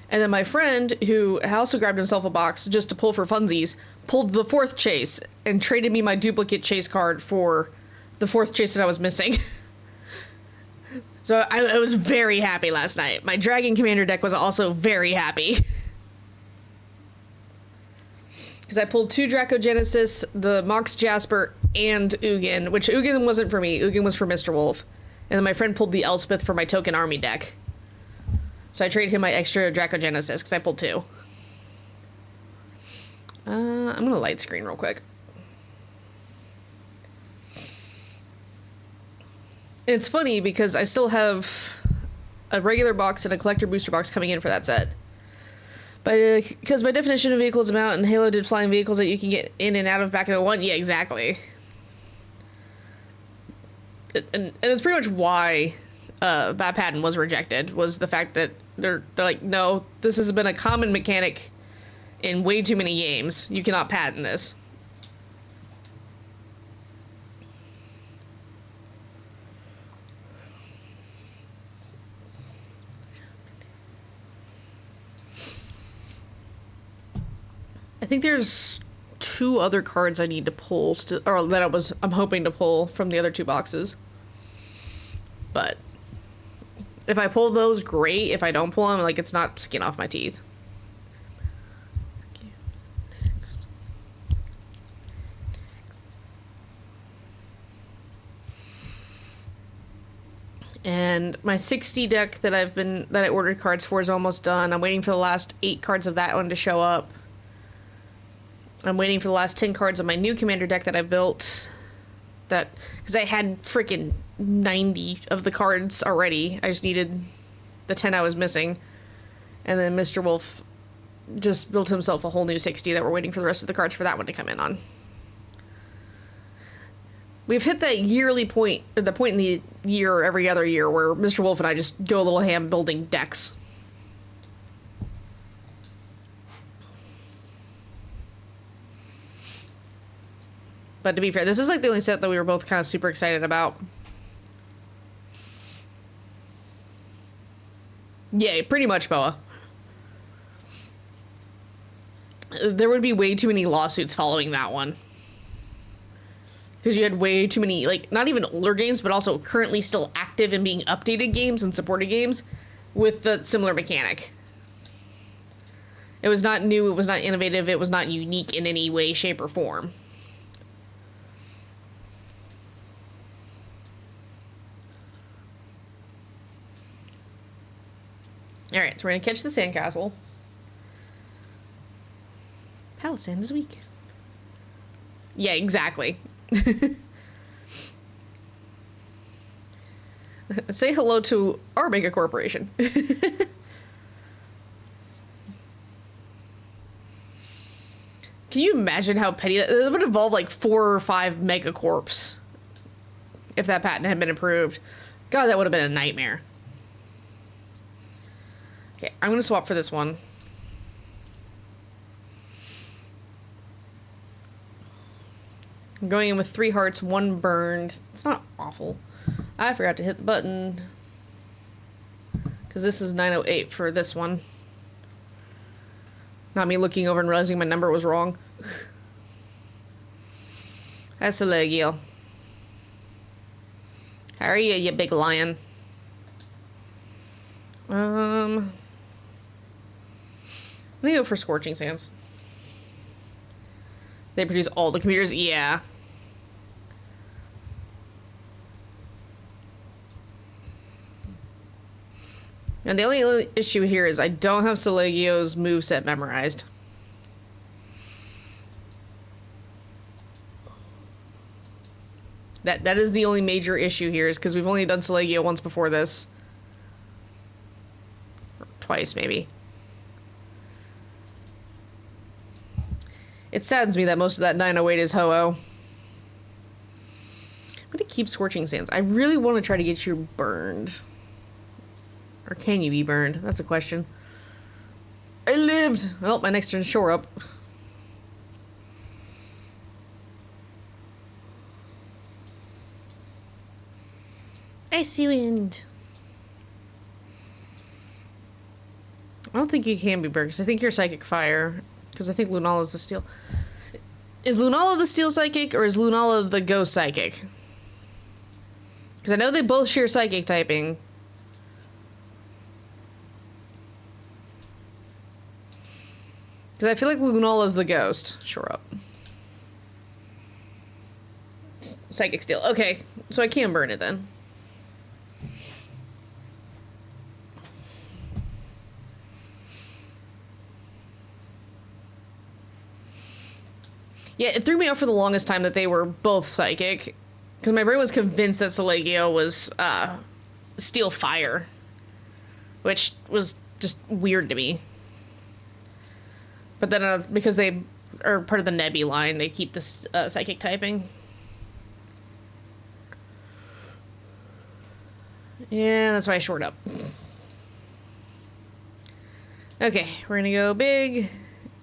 And then my friend, who also grabbed himself a box just to pull for funsies, pulled the 4th chase and traded me my duplicate chase card for the 4th chase that I was missing. So I was very happy last night. My Dragon Commander deck was also very happy. Because I pulled 2 Dracogenesis, the Mox Jasper, and Ugin, which Ugin wasn't for me. Ugin was for Mr. Wolf. And then my friend pulled the Elspeth for my token army deck. So I traded him my extra Dracogenesis because I pulled 2. I'm going to light screen real quick. It's funny because I still have a regular box and a collector booster box coming in for that set. But because by definition of vehicles amount and Halo did flying vehicles that you can get in and out of back in 01, yeah, exactly. And it's pretty much why that patent was rejected, was the fact that they're like, no, this has been a common mechanic in way too many games. You cannot patent this. I think there's 2 other cards I need to pull, or that I'm hoping to pull from the other 2 boxes. But if I pull those, great. If I don't pull them, like, it's not skin off my teeth. Next. And my 60 deck that I ordered cards for is almost done. I'm waiting for the last 8 cards of that one to show up. I'm waiting for the last 10 cards of my new commander deck that I built. That, because I had freaking 90 of the cards already. I just needed the 10 I was missing. And then Mr. Wolf just built himself a whole new 60 that we're waiting for the rest of the cards for that one to come in on. We've hit that yearly point, the point in the year every other year where Mr. Wolf and I just go a little ham building decks. But to be fair, this is like the only set that we were both kind of super excited about. Yeah, pretty much, Boa. There would be way too many lawsuits following that one. Because you had way too many, like, not even older games, but also currently still active and being updated games and supported games with the similar mechanic. It was not new, it was not innovative, it was not unique in any way, shape, or form. Alright, so we're gonna catch the sandcastle. Palisand is weak. Yeah, exactly. Say hello to our mega corporation. Can you imagine how petty that it would involve? Like 4 or 5 megacorps if that patent had been approved. God, that would have been a nightmare. Okay, I'm gonna swap for this one. I'm going in with 3 hearts, 1 burned. It's not awful. I forgot to hit the button. Because this is 908 for this one. Not me looking over and realizing my number was wrong. That's Legio. How are you, you big lion? I'm gonna go for Scorching Sands. They produce all the computers? Yeah. And the only issue here is I don't have Selegio's moveset memorized. That is the only major issue here, is because we've only done Selegio once before this. Or twice, maybe. It saddens me that most of that 908 is Ho-Oh. I'm gonna keep Scorching Sands. I really want to try to get you burned. Or can you be burned? That's a question. I lived! Oh, my next turn shore up. Icy wind. I don't think you can be Burgess. I think you're Psychic Fire. Because I think Lunala's the Steel. Is Lunala the Steel Psychic or is Lunala the Ghost Psychic? Because I know they both share Psychic typing. Because I feel like Lunala's the Ghost. Shore up. Psychic Steel. Okay, so I can burn it then. Yeah, it threw me off for the longest time that they were both Psychic. Because my brain was convinced that Saligio was Steel Fire. Which was just weird to me. But then because they are part of the Nebi line, they keep this Psychic typing. Yeah, that's why I shored up. Okay, we're gonna go big.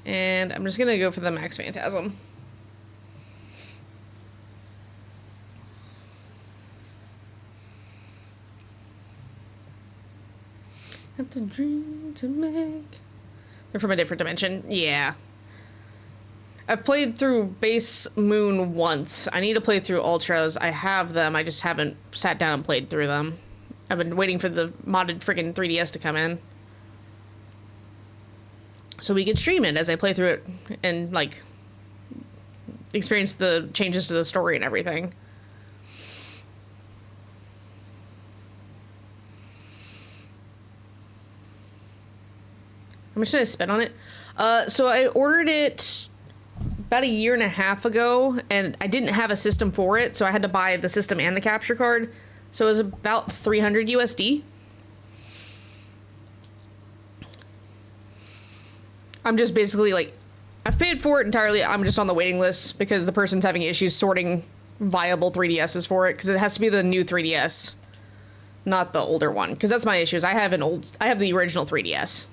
And I'm just gonna go for the Max Phantasm. Have to dream to make. They're from a different dimension. Yeah. I've played through Base Moon once. I need to play through Ultras. I have them. I just haven't sat down and played through them. I've been waiting for the modded freaking 3DS to come in. So we could stream it as I play through it and, like, experience the changes to the story and everything. How much did I spend on it? So I ordered it about a year and a half ago, and I didn't have a system for it, so I had to buy the system and the capture card. So it was about 300 USD. I'm just basically like, I've paid for it entirely. I'm just on the waiting list because the person's having issues sorting viable 3DSs for it because it has to be the new 3DS, not the older one. Because that's my issue. Is I have the original 3DS.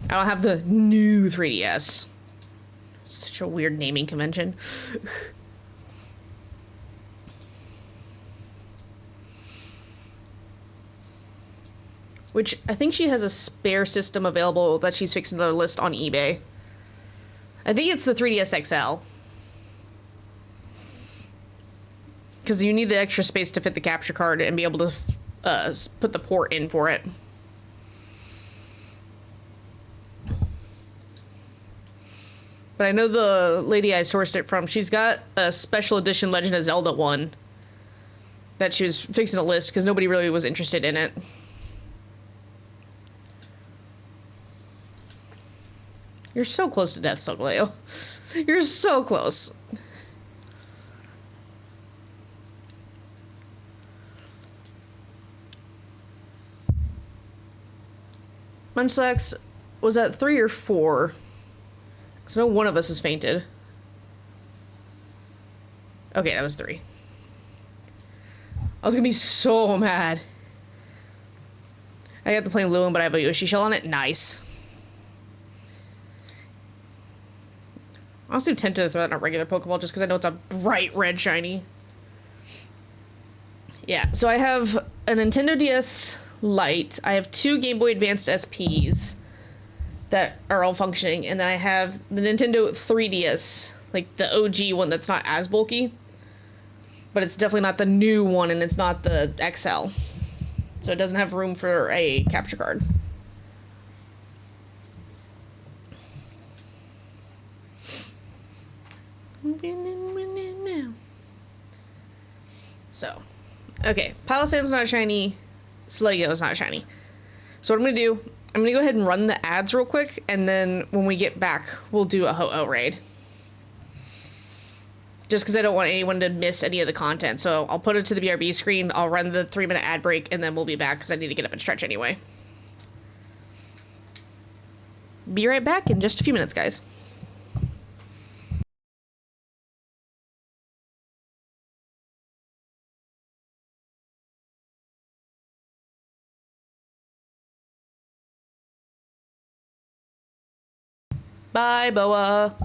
I don't have the new 3DS. Such a weird naming convention. Which I think she has a spare system available that she's fixing to list on eBay. I think it's the 3DS XL. Because you need the extra space to fit the capture card and be able to put the port in for it. But I know the lady I sourced it from, she's got a special edition Legend of Zelda one that she was fixing to list because nobody really was interested in it. You're so close to death, Sogleo. You're so close. Munchlax was at 3 or 4. So no one of us has fainted. Okay, that was 3. I was gonna be so mad. I got the plain blue one, but I have a Yoshi shell on it. Nice. I'm also tempted to throw that in a regular Pokeball just because I know it's a bright red shiny. Yeah, so I have a Nintendo DS Lite. I have 2 Game Boy Advanced SPs that are all functioning, and then I have the Nintendo 3DS, like the OG one that's not as bulky, but it's definitely not the new one, and it's not the XL, so it doesn't have room for a capture card. So, okay, Palosande's not shiny, Sliggoo's not shiny. So what I'm gonna do, I'm gonna go ahead and run the ads real quick, and then when we get back, we'll do a Ho-Oh raid. Just because I don't want anyone to miss any of the content. So I'll put it to the BRB screen, I'll run the 3-minute ad break, and then we'll be back because I need to get up and stretch anyway. Be right back in just a few minutes, guys. Bye, Boa.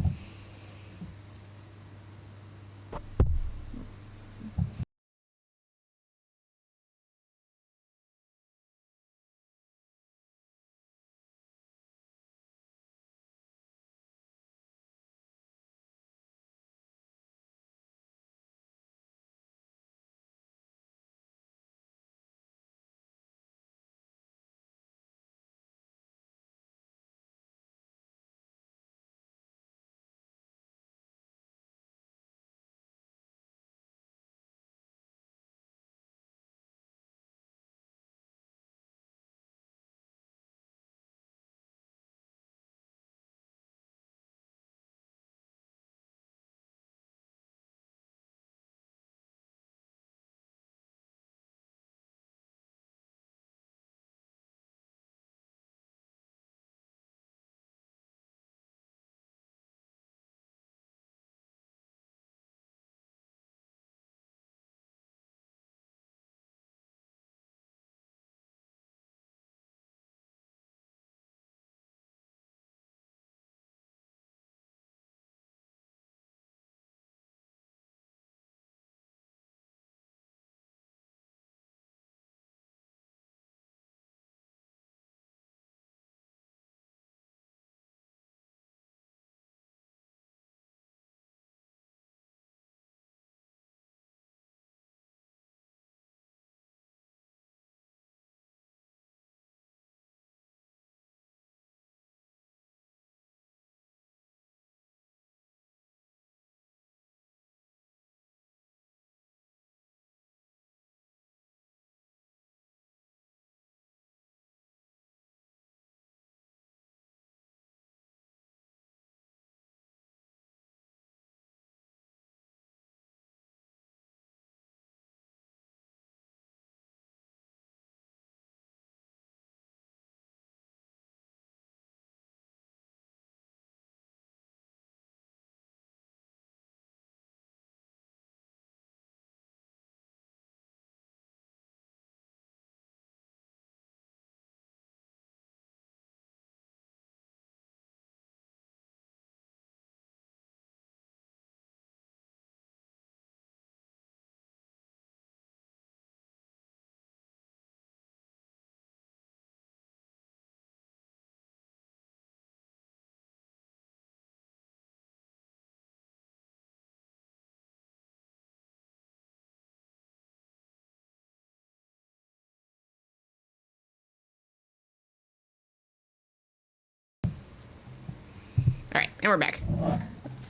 Alright, and we're back.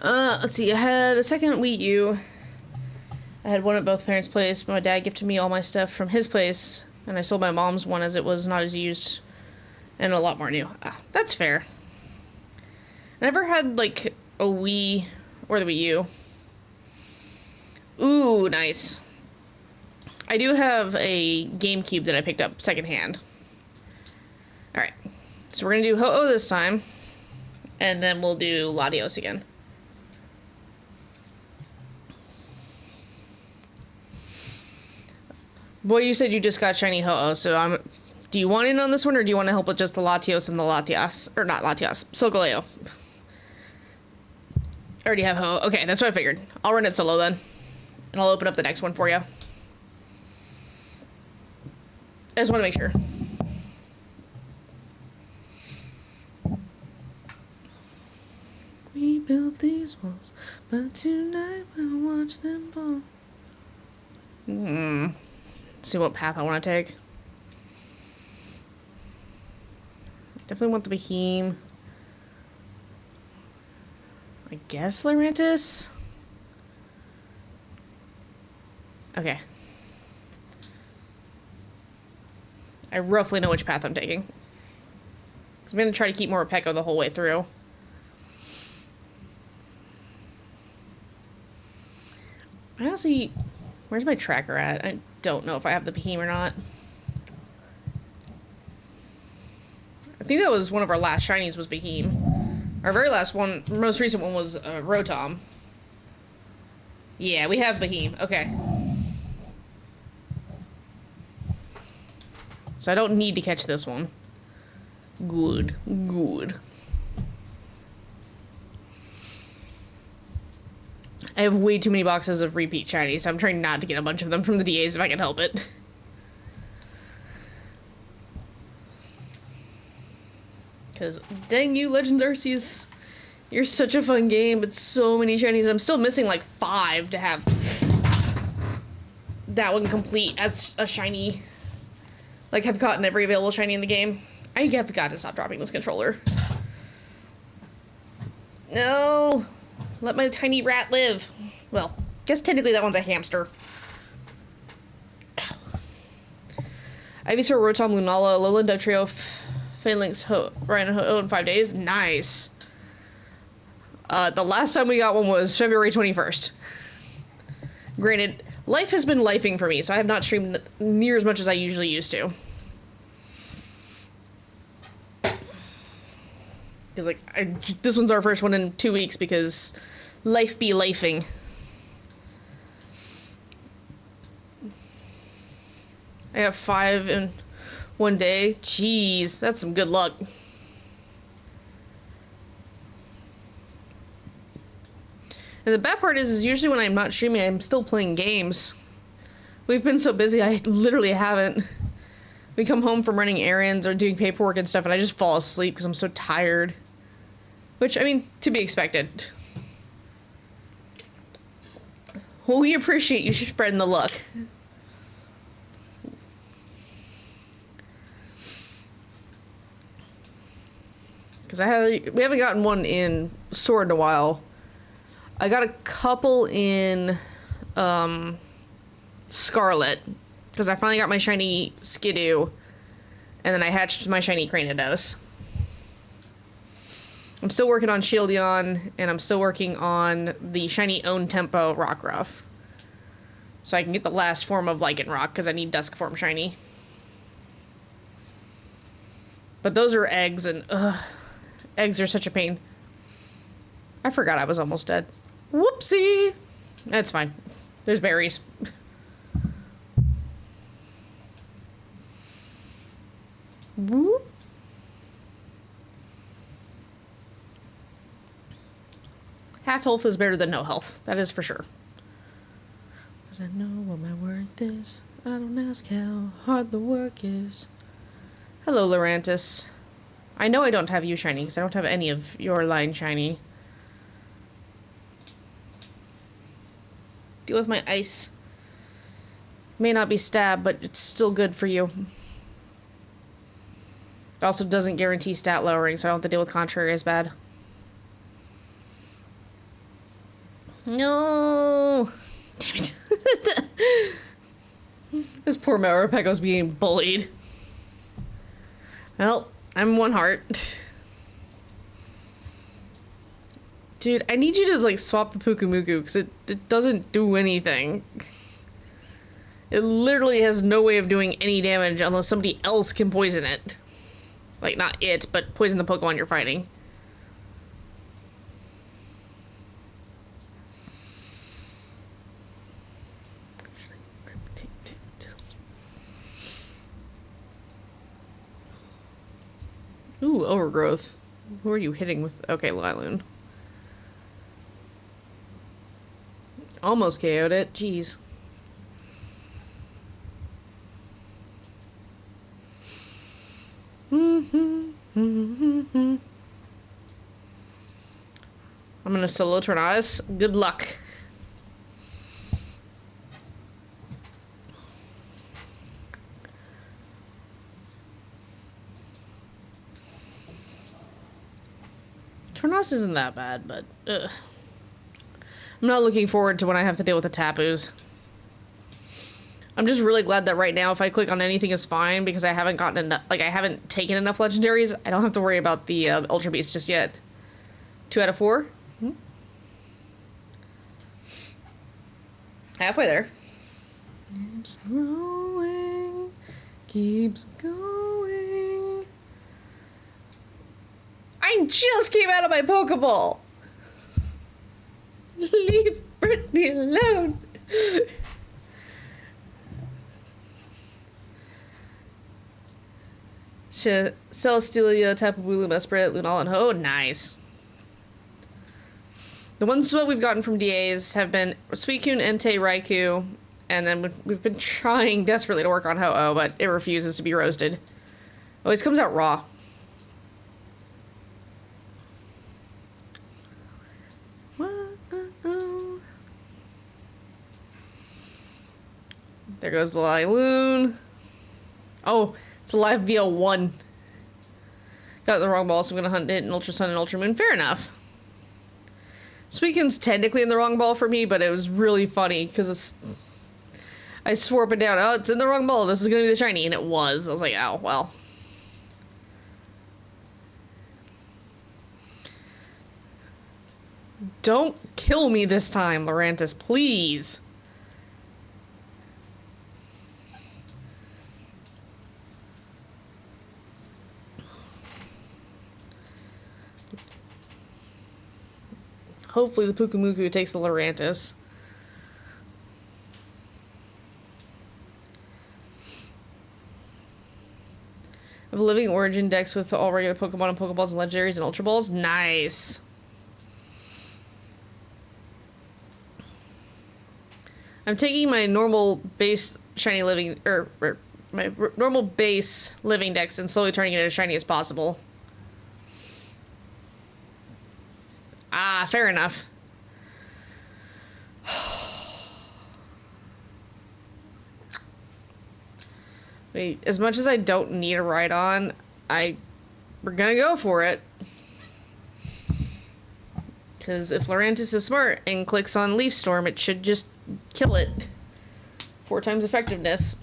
Let's see, I had a second Wii U. I had one at both parents' place. My dad gifted me all my stuff from his place, and I sold my mom's one as it was not as used and a lot more new. That's fair. I never had, like, a Wii or the Wii U. Ooh, nice. I do have a GameCube that I picked up secondhand. Alright, so we're gonna do Ho-Oh this time. And then we'll do Latios again. Boy, you said you just got shiny Ho-Oh, so do you want in on this one, or do you want to help with just the Latios and the Latias? Or not Latias, Solgaleo. I already have Ho-Oh. Okay, that's what I figured. I'll run it solo then. And I'll open up the next one for you. I just want to make sure. We built these walls, but tonight we'll watch them fall. See what path I want to take. Definitely want the Behemoth. I guess Lurantis? Okay. I roughly know which path I'm taking. Because I'm going to try to keep Morpeko the whole way through. I honestly... Where's my tracker at? I don't know if I have the Behemoth or not. I think that was one of our last shinies was Behemoth. Our very last one, most recent one was Rotom. Yeah, we have Behemoth. Okay. So I don't need to catch this one. Good. Good. I have way too many boxes of repeat shinies, so I'm trying not to get a bunch of them from the DAs if I can help it. Because, dang you, Legends Arceus, you're such a fun game, but so many shinies. I'm still missing like 5 to have that one complete as a shiny. Like, have gotten every available shiny in the game. I have got to stop dropping this controller. No! Let my tiny rat live. Well, guess technically that one's a hamster. Ivysaur, Rotom, Lunala, Alolan, Dugtrio, Phalanx, Rhino, Ho in 5 days. Nice. The last time we got one was February 21st. Granted, life has been lifing for me, so I have not streamed near as much as I usually used to. Because, like, this one's our first one in 2 weeks because life be lifing. I have 5 in 1 day. Jeez, that's some good luck. And the bad part is usually when I'm not streaming, I'm still playing games. We've been so busy, I literally haven't. We come home from running errands or doing paperwork and stuff, and I just fall asleep because I'm so tired. Which, I mean, to be expected. Well, we appreciate you spreading the luck. Because we haven't gotten one in Sword in a while. I got a couple in Scarlet, because I finally got my shiny Skidoo, and then I hatched my shiny Cranidos. I'm still working on Shieldon, and I'm still working on the shiny Own Tempo Rockruff. So I can get the last form of Lycanroc, because I need Dusk form shiny. But those are eggs, and eggs are such a pain. I forgot I was almost dead. Whoopsie! That's fine. There's berries. Whoop. Half health is better than no health. That is for sure. Because I know what my worth is. I don't ask how hard the work is. Hello, Lurantis. I know I don't have you shiny because I don't have any of your line shiny. Deal with my ice. May not be stab, but it's still good for you. It also doesn't guarantee stat lowering, so I don't have to deal with contrary as bad. No! Damn it. This poor Maripekko's being bullied. Well, I'm 1 heart. Dude, I need you to, like, swap the Pukumuku, because it doesn't do anything. It literally has no way of doing any damage unless somebody else can poison it. Like, not it, but poison the Pokemon you're fighting. Ooh, Overgrowth. Who are you hitting with? Okay, Liloon. Almost KO'd it. Jeez. I'm gonna solo Tornadus. Good luck. Tornadus isn't that bad, but ugh. I'm not looking forward to when I have to deal with the Tapus. I'm just really glad that right now if I click on anything is fine because I haven't gotten enough, like I haven't taken enough legendaries. I don't have to worry about the Ultra Beast just yet. 2 out of 4. Halfway there. Keeps growing, keeps going. I just came out of my Pokeball. Leave Brittany alone. Celesteela, Tapu Bulu, Mesprit, Lunala, and Ho. Nice. The ones that we've gotten from DAs have been Suicune, Entei, Raikou, and then we've been trying desperately to work on Ho-Oh, but it refuses to be roasted. Always comes out raw. There goes the Lailoon. Oh, it's a live VL1. Got the wrong ball, so I'm gonna hunt it in Ultra Sun and Ultra Moon. Fair enough. Suicune's technically in the wrong ball for me, but it was really funny because I swore up and down, oh, it's in the wrong ball. This is gonna be the shiny, and it was. I was like, oh, well. Don't kill me this time, Lurantis, please. Hopefully the Pukumuku takes the Lurantis. I have a living origin dex with all regular Pokemon and Pokeballs and Legendaries and Ultra Balls. Nice. I'm taking my normal base shiny living, or my normal base living dex and slowly turning it as shiny as possible. Ah, fair enough. Wait, as much as I don't need a Rhydon, we're gonna go for it. Because if Lurantis is smart and clicks on Leaf Storm, it should just kill it. 4 times effectiveness.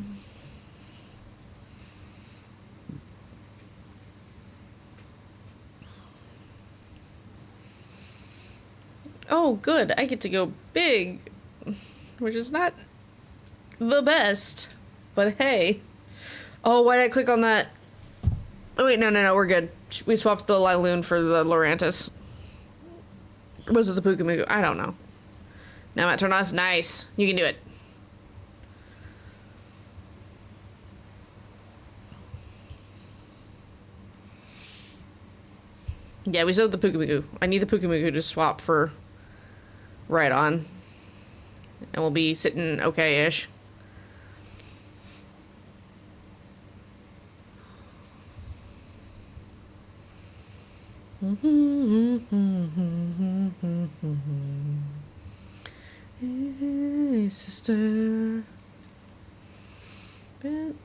Oh, good. I get to go big. Which is not the best. But hey. Oh, why did I click on that? Oh, wait, no, we're good. We swapped the Lailoon for the Lurantis. Or was it the Pukumuku? I don't know. Now I'm at Tornos. Nice. You can do it. Yeah, we still have the Pukumuku. I need the Pukumuku to swap for Rhydon. And we'll be sitting okay-ish. Hey, sister. I'm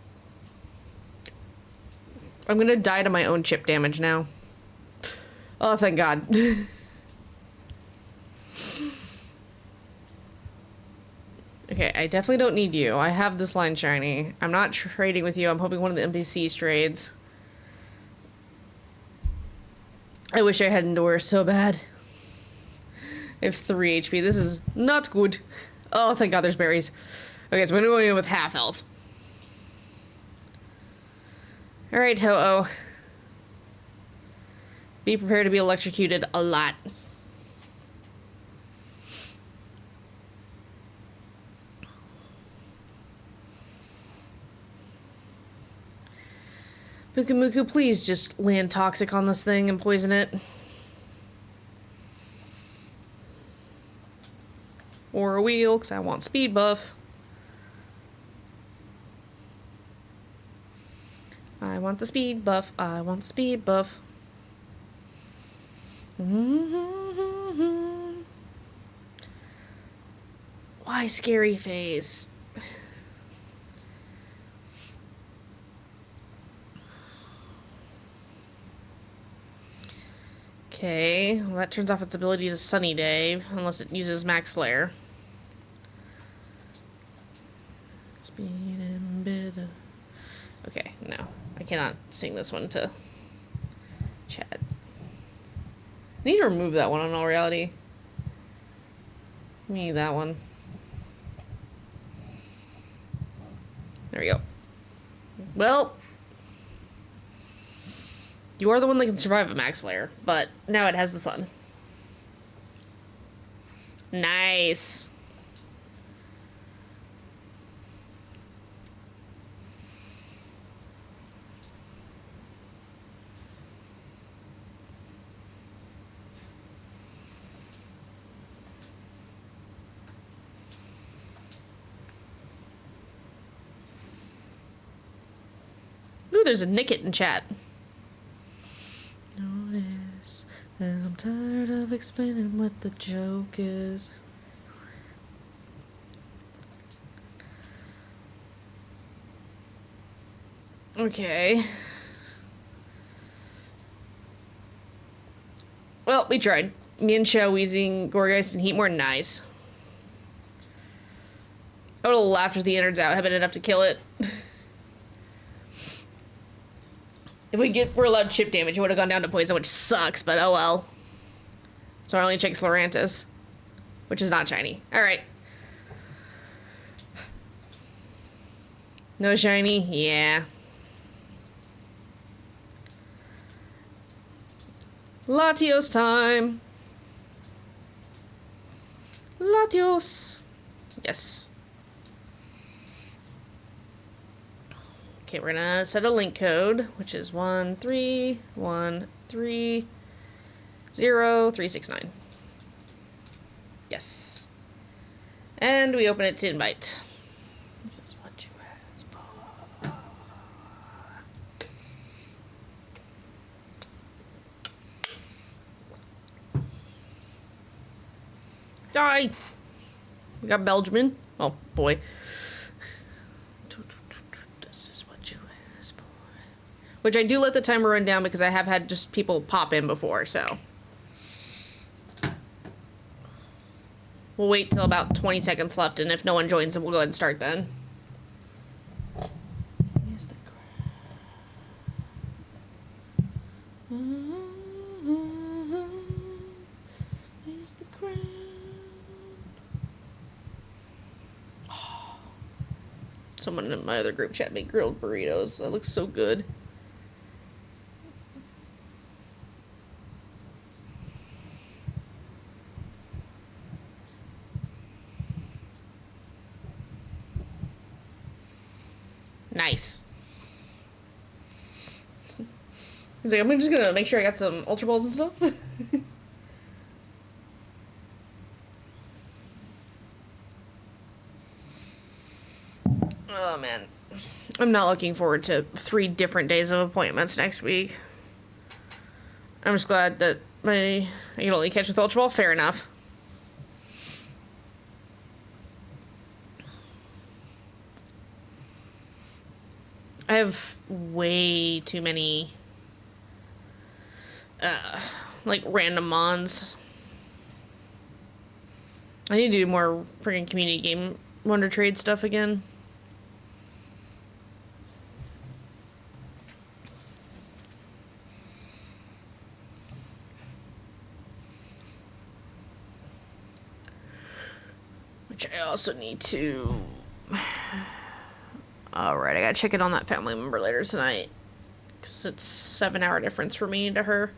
gonna die to my own chip damage now. Oh, thank God. Okay, I definitely don't need you. I have this line shiny. I'm not trading with you. I'm hoping one of the NPCs trades. I wish I had Endure so bad. I have 3 HP. This is not good. Oh, thank God there's berries. Okay, so we're gonna go in with half health. Alright, Ho-Oh. Be prepared to be electrocuted a lot. Pukumuku, please just land toxic on this thing and poison it. Or a wheel, because I want speed buff. I want the speed buff. I want the speed buff. Why scary face? Okay, well that turns off its ability to Sunny Day, unless it uses Max Flare. Speed and bit. Okay, no. I cannot sing this one to chat. I need to remove that one in all reality. Me, that one. There we go. Well, you are the one that can survive a Max Flare, but now it has the sun. Nice. there's a Nickit in chat. Notice that I'm tired of explaining what the joke is. Okay. Well, we tried. Mian-Shao, Wheezing, Gourgeist, and Heatmore, nice. I would have laughed if the innards out had been enough to kill it. If we're allowed chip damage, it would have gone down to poison, which sucks, but oh well. So our only check's Lorantis, which is not shiny. Alright. No shiny? Yeah. Latios time. Latios. Yes. Okay, we're gonna set a link code, which is 13130 369. Yes. And we open it to invite. This is what you asked for. Die! We got Belgian. Oh boy. This is what you asked for. Which I do let the timer run down because I have had just people pop in before, so. We'll wait till about 20 seconds left, and if no one joins, we'll go ahead and start then. Here's the crown. Here's the crown. Someone in my other group chat made grilled burritos. That looks so good. Nice. He's like, I'm just gonna make sure I got some Ultra Balls and stuff. Oh man. I'm not looking forward to 3 different days of appointments next week. I'm just glad that I can only catch with Ultra Ball. Fair enough. I have way too many like random mons. I need to do more freaking community game Wonder Trade stuff again. Which I also need to... Alright, I gotta check in on that family member later tonight. Because it's 7-hour difference for me to her.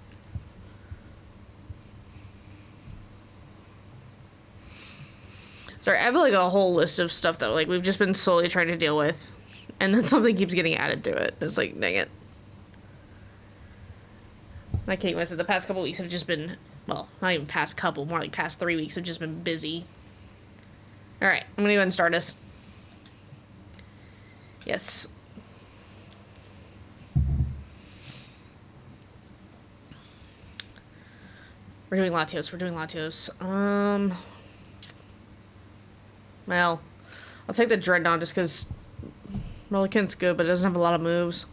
Sorry, I have like a whole list of stuff that like we've just been slowly trying to deal with. And then something keeps getting added to it. It's like, dang it. Like Kate said, the past couple weeks have just been... Well, not even past couple, more like past 3 weeks have just been busy. Alright, I'm gonna go ahead and start us. Yes. We're doing Latios. We're doing Latios. Well, I'll take the Dreadnought just because Relican's good, but it doesn't have a lot of moves.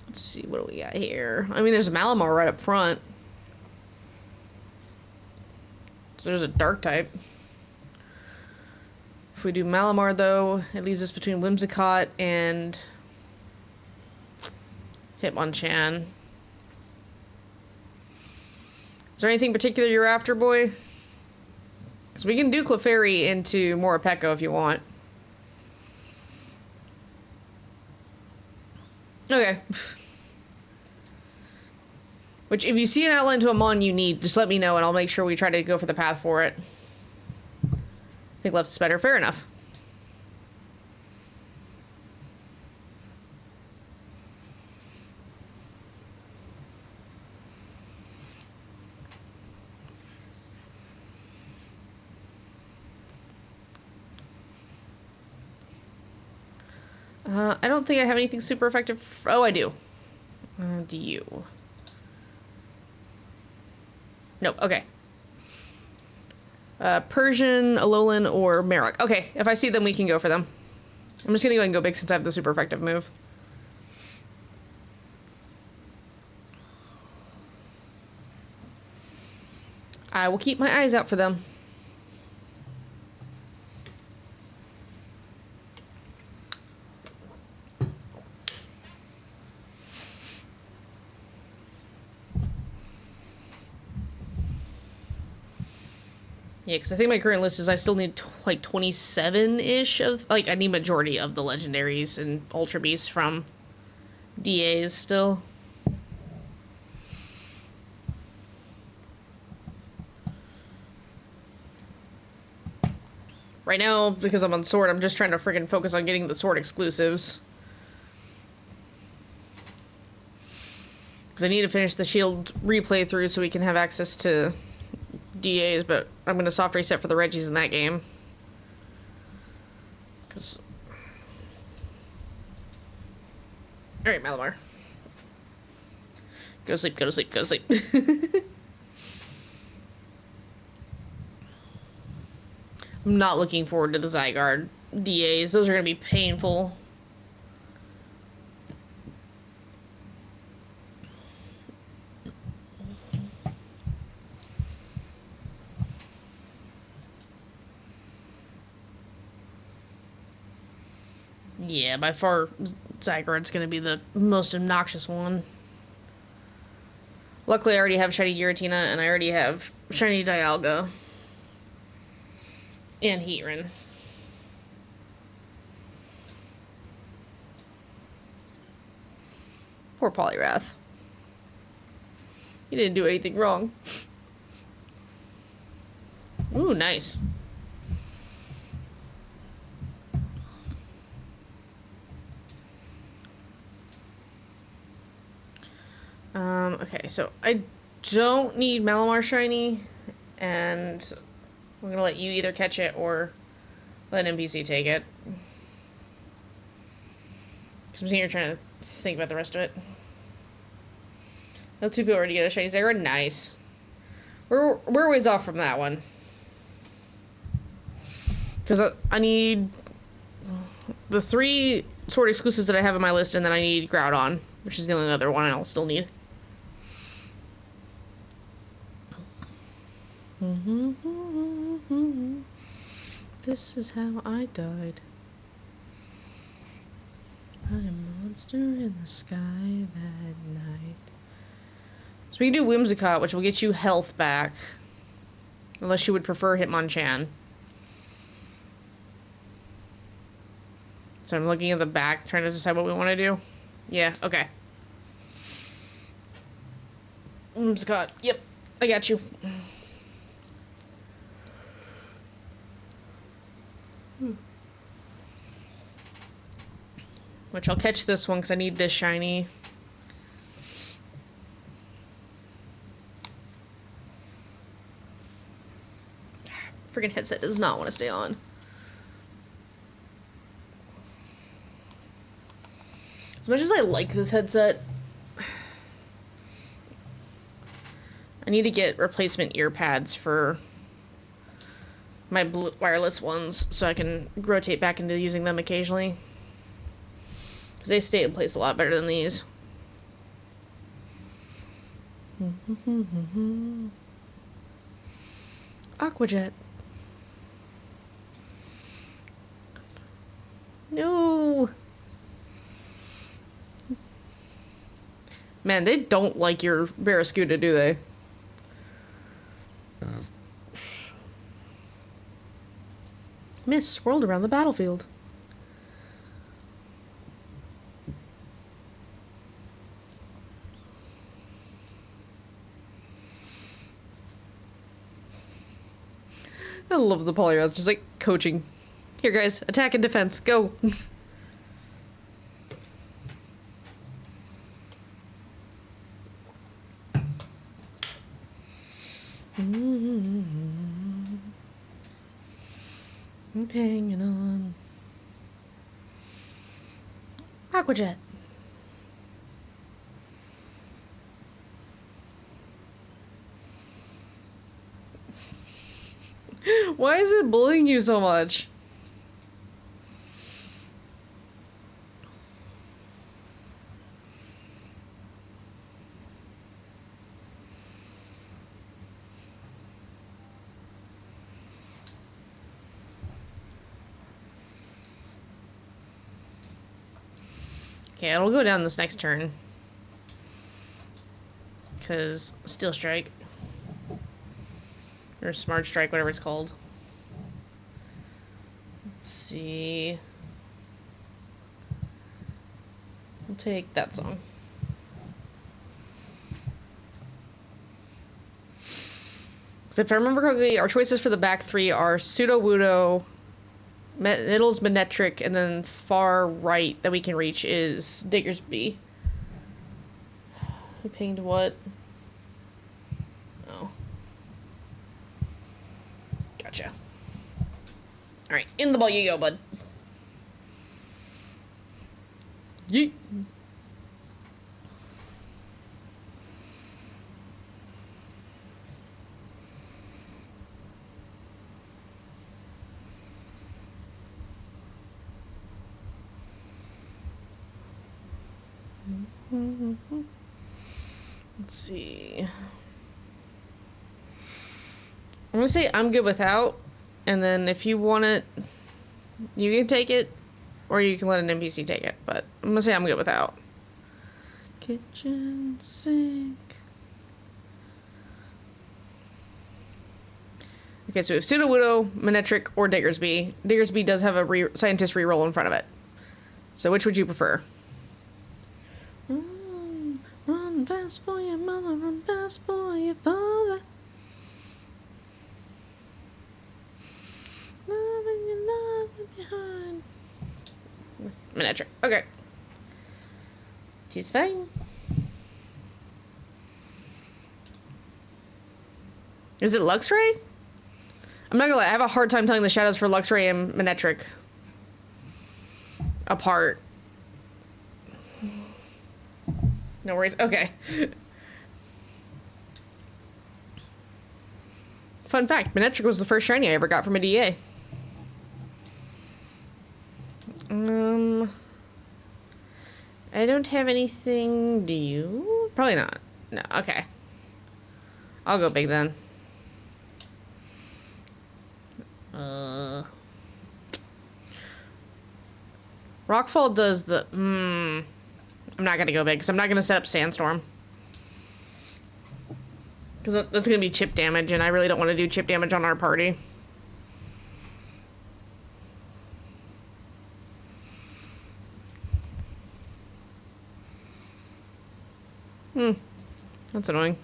Let's see, what do we got here? I mean, there's a Malamar right up front. So there's a dark type. If we do Malamar, though, it leaves us between Whimsicott and Hitmonchan. Is there anything particular you're after, boy? Because we can do Clefairy into Morapeko if you want. Okay. Which, if you see an outline to a mon you need, just let me know and I'll make sure we try to go for the path for it. I think left is better. Fair enough. I don't think I have anything super effective. Oh, I do. Do you? Nope. Okay. Persian, Alolan, or Marok. Okay, if I see them, we can go for them. I'm just gonna go ahead and go big since I have the super effective move. I will keep my eyes out for them. Yeah, because I think my current list is I still need like 27-ish of, like, I need majority of the legendaries and Ultra Beasts from DAs still. Right now, because I'm on Sword, I'm just trying to friggin' focus on getting the Sword exclusives. Because I need to finish the Shield replay through so we can have access to DAs, but I'm gonna soft reset for the Reggies in that game. Cause... Alright, Malamar. Go to sleep, go to sleep, go to sleep. I'm not looking forward to the Zygarde DAs. Those are gonna be painful. Yeah, by far, Zygarde's gonna be the most obnoxious one. Luckily, I already have Shiny Giratina, and I already have Shiny Dialga. And Heatran. Poor Poliwrath. He didn't do anything wrong. Ooh, nice. Okay, so I don't need Malamar Shiny, and I'm gonna let you either catch it or let NPC take it. Because I'm sitting here trying to think about the rest of it. No, two people already get a Shiny Zygarde. Nice. We're a ways off from that one. Because I need the 3 Sword exclusives that I have on my list, and then I need Groudon, which is the only other one I'll still need. This is how I died. I'm a monster in the sky that night. So we can do Whimsicott, which will get you health back. Unless you would prefer Hitmonchan. So I'm looking at the back, trying to decide what we want to do. Yeah, okay. Whimsicott, yep, I got you. Which I'll catch this one because I need this shiny. Friggin' headset does not want to stay on. As much as I like this headset, I need to get replacement ear pads for my wireless ones so I can rotate back into using them occasionally. Because they stay in place a lot better than these. Aqua Jet. No. Man, they don't like your Barraskewda, do they? Mist swirled around the battlefield. I love the Poliwrath, just like coaching. Here, guys, attack and defense, go. I'm hanging on. Aquajet. Why is it bullying you so much? Okay, it'll go down this next turn. Because Steel Strike. Or Smart Strike, whatever it's called. Let's see. We'll take that song. So if I remember correctly, our choices for the back three are Sudowoodo, middle's Manectric, and then far right that we can reach is Diggersby. We pinged what? Oh. Gotcha. Alright, in the ball you go, bud. Yeet. Let's see. I'm gonna say I'm good without, and then if you want it, you can take it, or you can let an NPC take it, but I'm gonna say I'm good without. Kitchen sink. Okay, so we have Sudowoodo, Manectric, or Diggersby. Diggersby does have a scientist reroll in front of it. So which would you prefer? Run fast for your mother, run fast for your father. Loving your love behind. Manectric. Okay. She's fine. Is it Luxray? I'm not gonna lie, I have a hard time telling the shadows for Luxray and Manectric apart. No worries. Okay. Fun fact, Manectric was the first shiny I ever got from a DA. I don't have anything, do you? Probably not. No, okay. I'll go big then. Rockfall does the... I'm not gonna go big, because I'm not gonna set up Sandstorm. Because that's gonna be chip damage, and I really don't want to do chip damage on our party. That's annoying.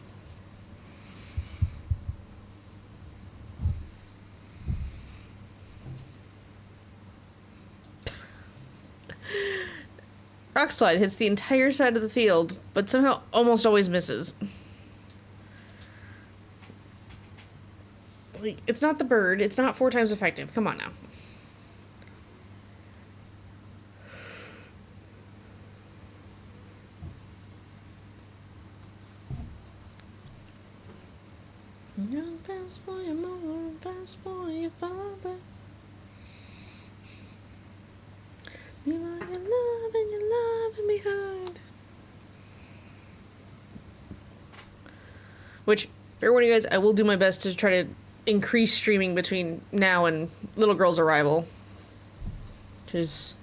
Rock Slide hits the entire side of the field, but somehow almost always misses. Like, it's not the bird, it's not 4 times effective. Come on now. Run fast for your mother, run fast for your father. Leave all your love and your love behind. Which, fair warning, you guys, I will do my best to try to increase streaming between now and Little Girl's arrival. Because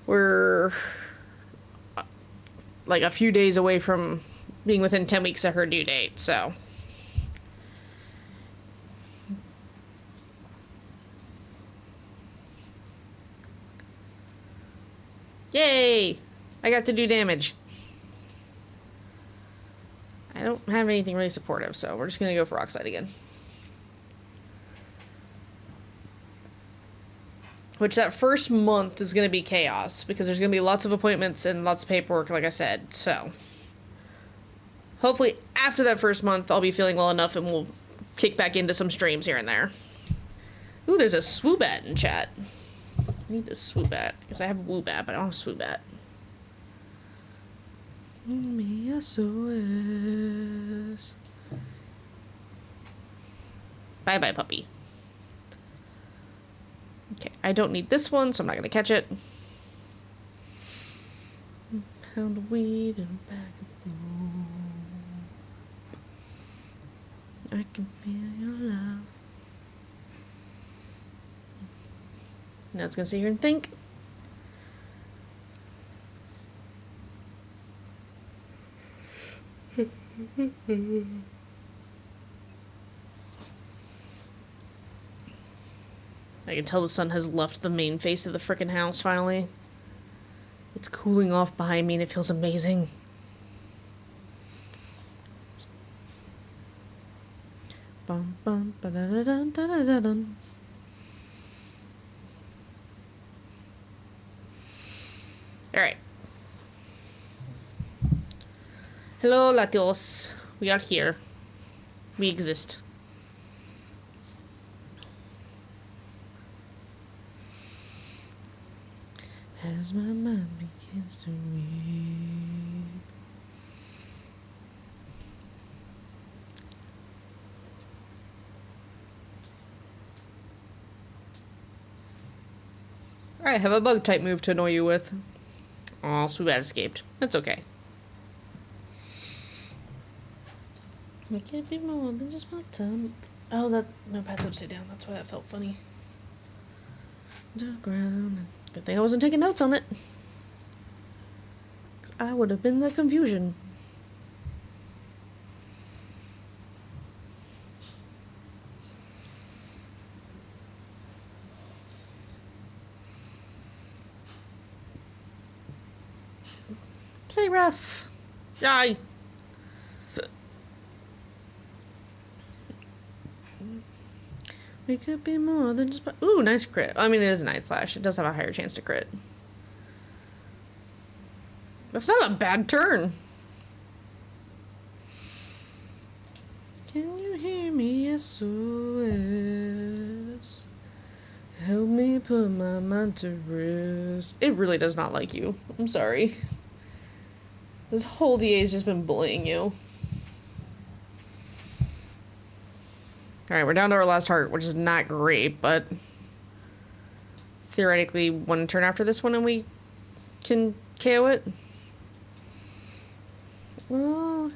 we're like a few days away from being within 10 weeks of her due date, so. Yay! I got to do damage. I don't have anything really supportive, so we're just gonna go for Rock Slide again. Which that first month is gonna be chaos, because there's gonna be lots of appointments and lots of paperwork, like I said, so. Hopefully after that first month, I'll be feeling well enough and we'll kick back into some streams here and there. Ooh, there's a Swoobat in chat. I need to swoop at, because I have Woobat, but I don't have swoop at. Me SOS. Bye-bye, puppy. Okay, I don't need this one, so I'm not gonna catch it. Pound of weed and a bag of gold. I can feel your love. Now it's gonna sit here and think. I can tell the sun has left the main face of the frickin' house finally. It's cooling off behind me and it feels amazing. Bum bum ba da da dun da da da dun. Alright. Hello, Latios. We are here. We exist. As my mind begins to weep. I have a bug type move to annoy you with. Aw, Swoobat escaped. That's okay. It can't be more than just my tongue. Oh, that notepad's upside down. That's why that felt funny. To the ground. Good thing I wasn't taking notes on it. 'Cause I would have been the confusion. Play rough. Die. We could be more than just... Ooh, nice crit. I mean, it is a Night Slash. It does have a higher chance to crit. That's not a bad turn. Can you hear me? SOS. Help me put my mind to rest. It really does not like you. I'm sorry. This whole DA's just been bullying you. Alright, we're down to our last heart, which is not great, but theoretically one turn after this one and we can KO it. Well...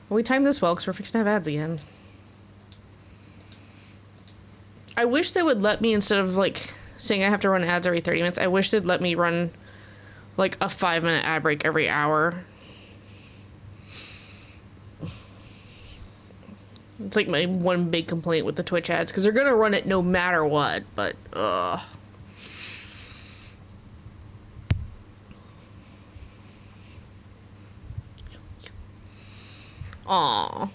Well, we timed this well because we're fixing to have ads again. I wish they would let me, instead of like saying I have to run ads every 30 minutes, I wish they'd let me run like a 5-minute ad break every hour. It's like my one big complaint with the Twitch ads, because they're gonna run it no matter what, but ugh. Aww.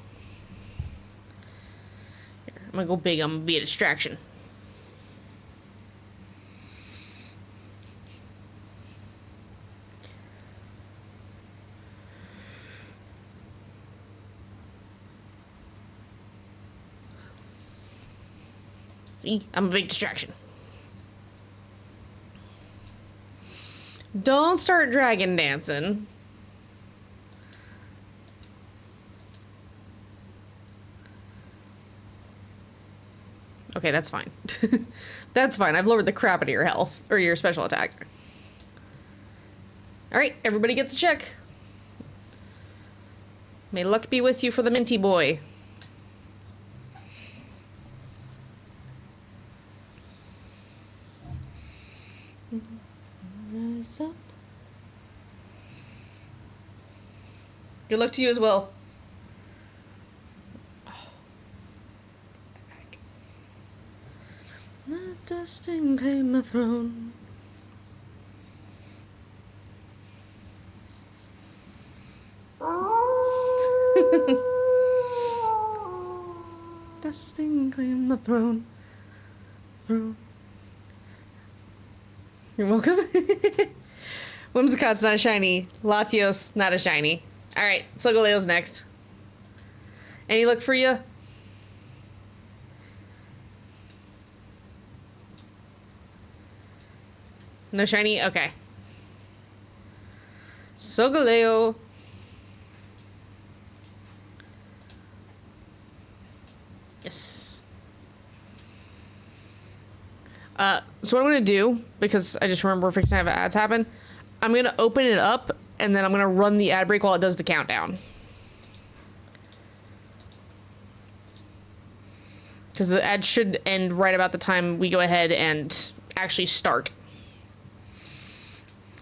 Here, I'm gonna go big, I'm gonna be a distraction. See, I'm a big distraction. Don't start dragon dancing. Okay, that's fine. That's fine. I've lowered the crap out of your health, or your special attack. Alright, everybody gets a check. May luck be with you for the Minty Boy. Rise up. Good luck to you as well. The dusting claim the throne. Dusting claim the throne. Throne. You're welcome. Whimsicott's not a shiny. Latios, not a shiny. Alright, Solgaleo's next. Any luck for you? No shiny? Okay. Solgaleo. Yes. So what I'm gonna do, because I just remember we're fixing to have ads happen, I'm gonna open it up and then I'm gonna run the ad break while it does the countdown. Because the ad should end right about the time we go ahead and actually start.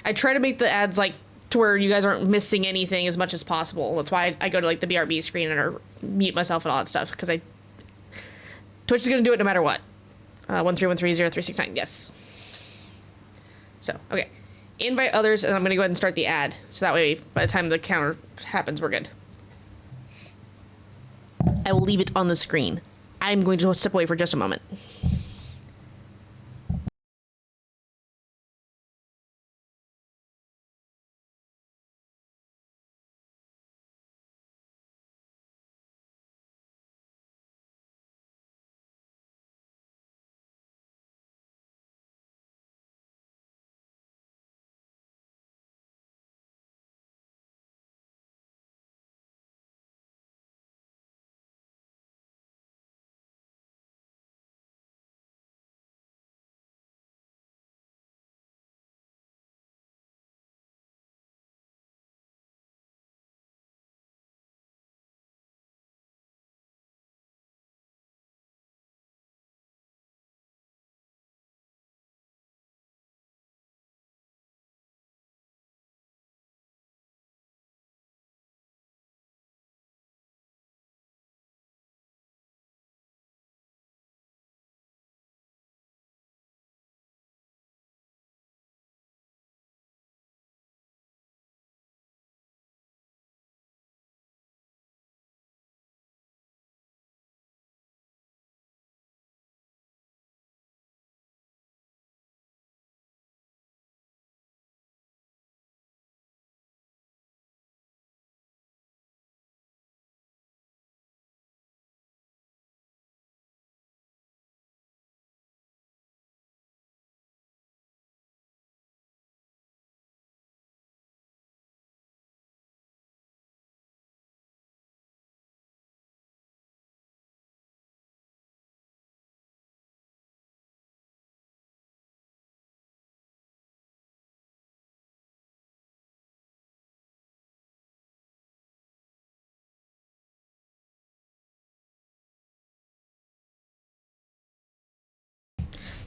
I try to make the ads like to where you guys aren't missing anything as much as possible. That's why I go to like the BRB screen and or mute myself and all that stuff, because Twitch is gonna do it no matter what. 13130 yes. So okay, invite others, and I'm gonna go ahead and start the ad, so that way by the time the counter happens, we're good. I will leave it on the screen. I'm going to step away for just a moment.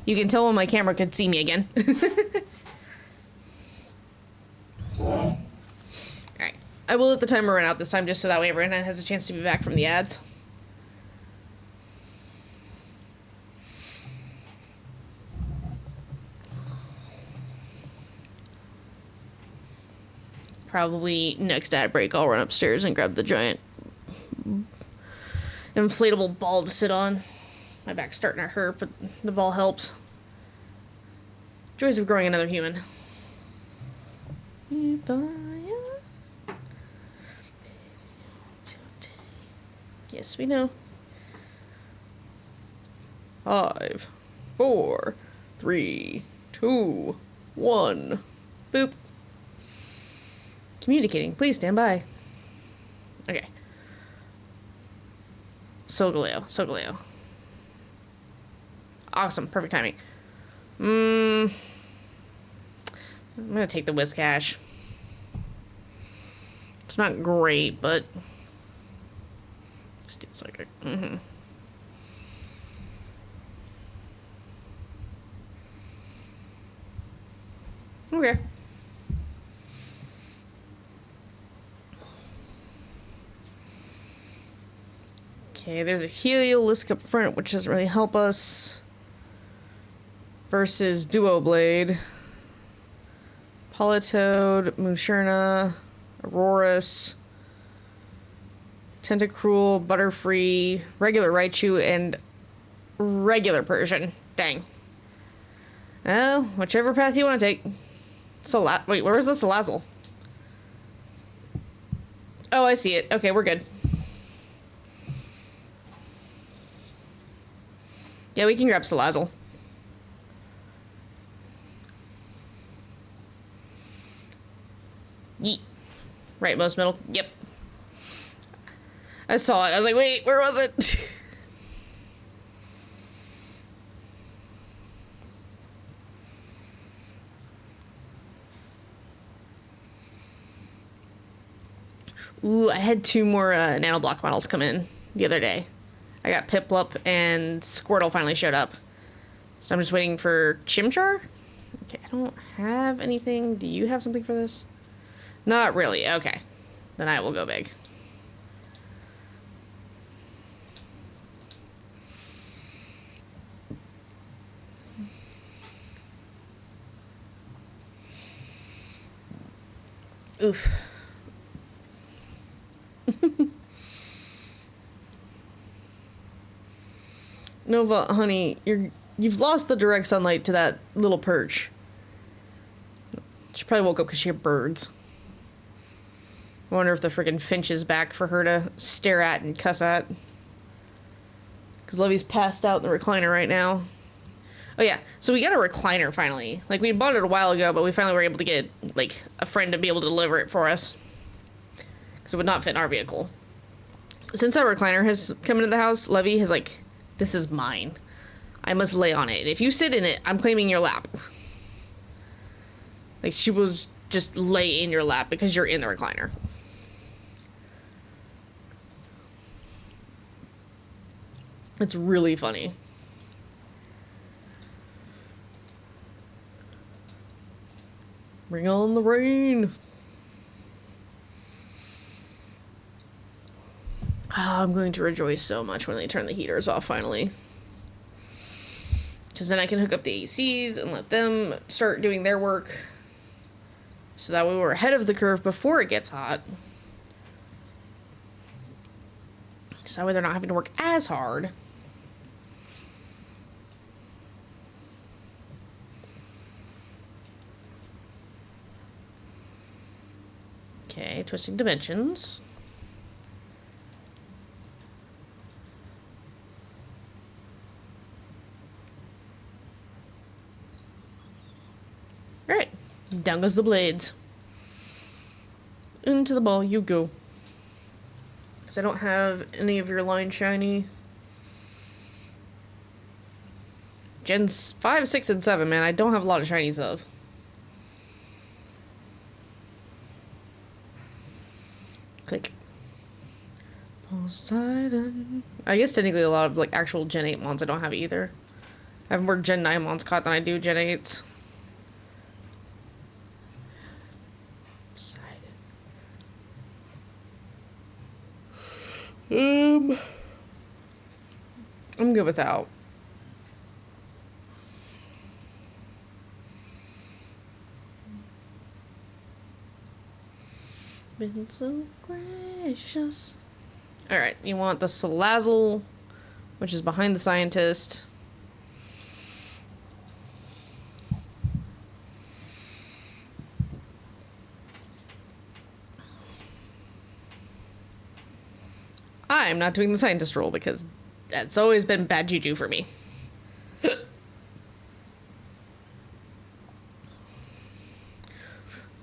You can tell when my camera could see me again. Alright. I will let the timer run out this time, just so that way everyone has a chance to be back from the ads. Probably next ad break I'll run upstairs and grab the giant inflatable ball to sit on. My back's starting to hurt, but the ball helps. Joys of growing another human. Yes, we know. 5, 4, 3, 2, 1. Boop. Communicating. Please stand by. Okay. Solgaleo. Awesome. Perfect timing. I'm gonna take the Whiscash. It's not great, but Steel Psychic. Okay. Okay, there's a Heliolisk up front, which doesn't really help us. Versus Duo Blade. Politoed, Musherna, Aurorus, Tentacruel, Butterfree, regular Raichu, and regular Persian. Dang. Well, whichever path you want to take. Wait, where is the Salazzle? Oh, I see it. Okay, we're good. Yeah, we can grab Salazzle. Yeet. Right, most middle. Yep. I saw it. I was like, wait, where was it? Ooh, I had 2 more nanoblock models come in the other day. I got Piplup and Squirtle finally showed up. So I'm just waiting for Chimchar. Okay, I don't have anything. Do you have something for this? Not really. Okay. Then I will go big. Oof. Nova, honey, you've lost the direct sunlight to that little perch. She probably woke up because she had birds. I wonder if the freaking finch is back for her to stare at and cuss at. Because Levy's passed out in the recliner right now. Oh yeah, so we got a recliner finally. Like, we bought it a while ago, but we finally were able to get, like, a friend to be able to deliver it for us. Because it would not fit in our vehicle. Since that recliner has come into the house, Levy has, like, this is mine. I must lay on it. If you sit in it, I'm claiming your lap. Like, she will just lay in your lap because you're in the recliner. It's really funny. Bring on the rain. Oh, I'm going to rejoice so much when they turn the heaters off finally. Because then I can hook up the ACs and let them start doing their work. So that way we're ahead of the curve before it gets hot. So that way they're not having to work as hard. Okay, twisting dimensions. Alright, down goes the blades. Into the ball you go. Because I don't have any of your line shiny. Gens 5, 6, and 7, man, I don't have a lot of shinies of. Click. Poseidon. I guess technically a lot of, like, actual Gen 8 mons I don't have either. I have more Gen 9 mons caught than I do Gen 8s. Poseidon. I'm good without. Been so gracious. Alright, you want the Salazzle, which is behind the scientist. I'm not doing the scientist role because that's always been bad juju for me.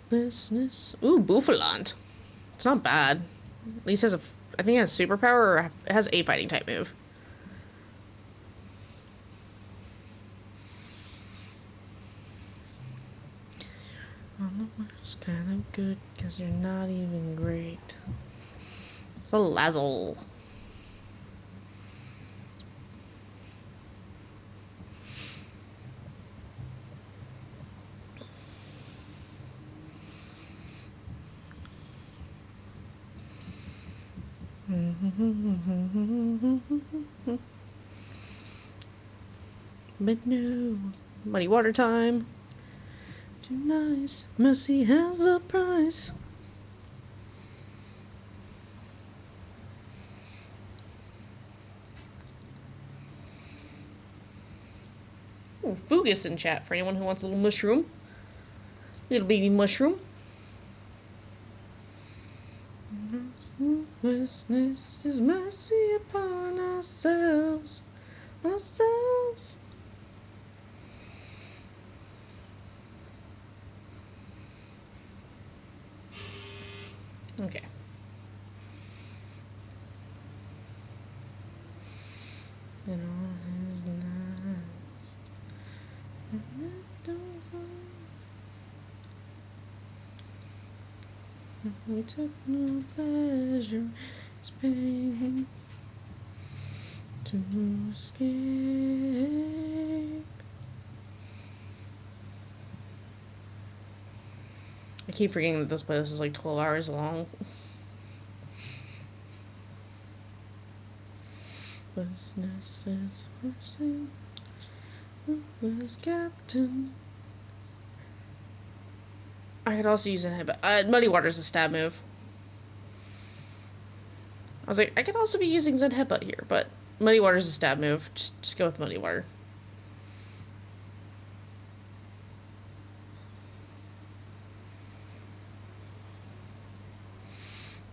Business. Ooh, Bouffalant. It's not bad. At least has I think it has superpower or it has a fighting type move. It's kind of good because you're not even great. Salazzle. But no, muddy water time. Too nice. Mercy has a price. Ooh, Fugus in chat for anyone who wants a little mushroom. Little baby mushroom. Ruthlessness is mercy upon ourselves. Ourselves. Okay. And all his lies. We took no pleasure in Spain to escape. I keep forgetting that this place is like 12 hours long. Business is forcing. Where's Captain? I could also use an headbutt. Muddy Water's a stab move. I was like, I could also be using Zen Headbutt here, but Muddy Water's a stab move. Just go with Muddy Water.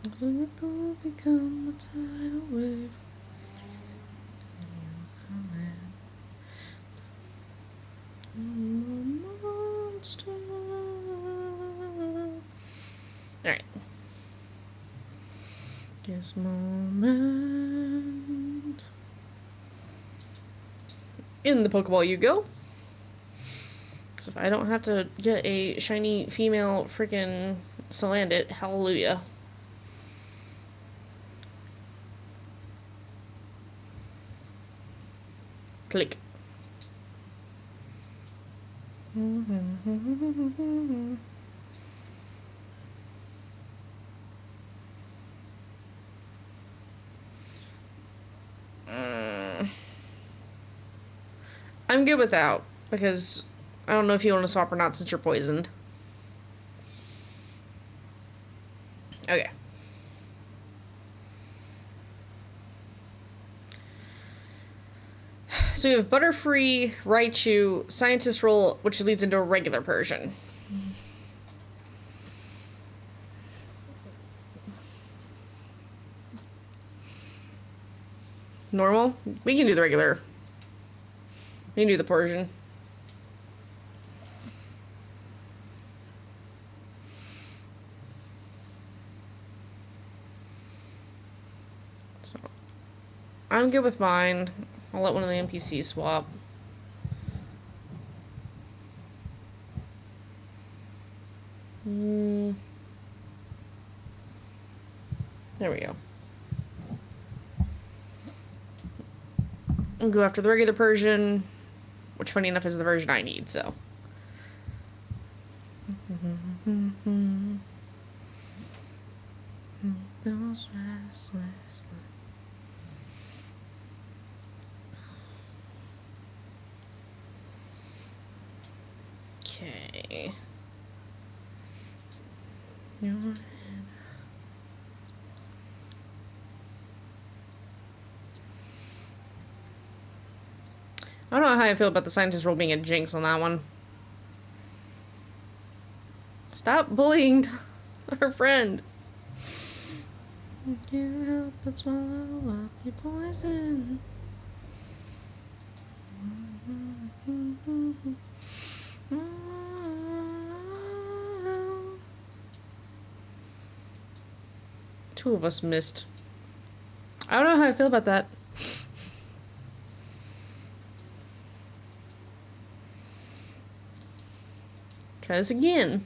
As a ripple become a tidal wave, you come in. Monster. Alright. This moment. In the Pokeball you go. Because if I don't have to get a shiny female freaking Salandit, hallelujah. Click. I'm good without, because I don't know if you want to swap or not since you're poisoned. Okay. So we have Butterfree, Raichu, Scientist Roll, which leads into a regular Persian. Normal? We can do the regular. We can do the Persian. So, I'm good with mine. I'll let one of the NPCs swap. There we go. I'll go after the regular Persian, which funny enough is the version I need, so. Those restless. Okay. I don't know how I feel about the Scientist Roll being a jinx on that one. Stop bullying our friend. Can't help but swallow up your poison. Two of us missed. I don't know how I feel about that. Try this again.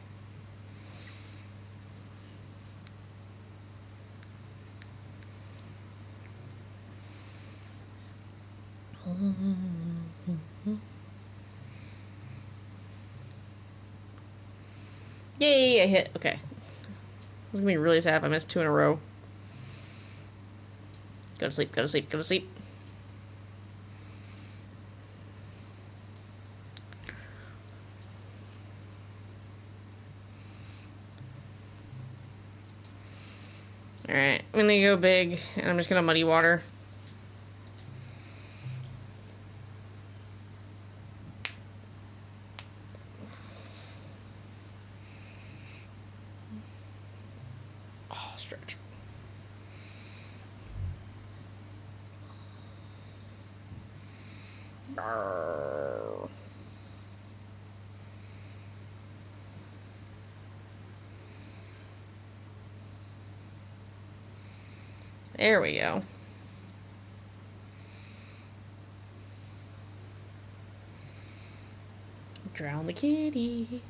Yay, I hit. Okay. This is gonna be really sad if I miss 2 in a row. Go to sleep, go to sleep, go to sleep. Alright, I'm gonna go big, and I'm just gonna Muddy Water. stretch. There we go. Drown the kitty.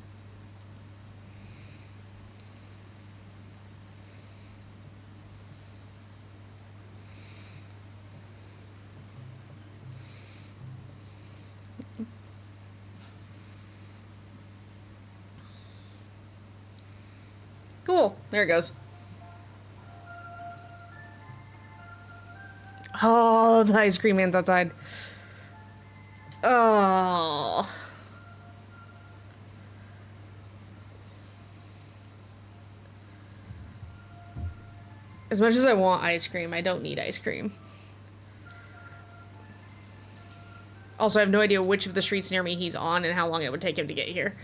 Cool. There it goes. Oh, the ice cream man's outside. Oh. As much as I want ice cream, I don't need ice cream. Also, I have no idea which of the streets near me he's on and how long it would take him to get here.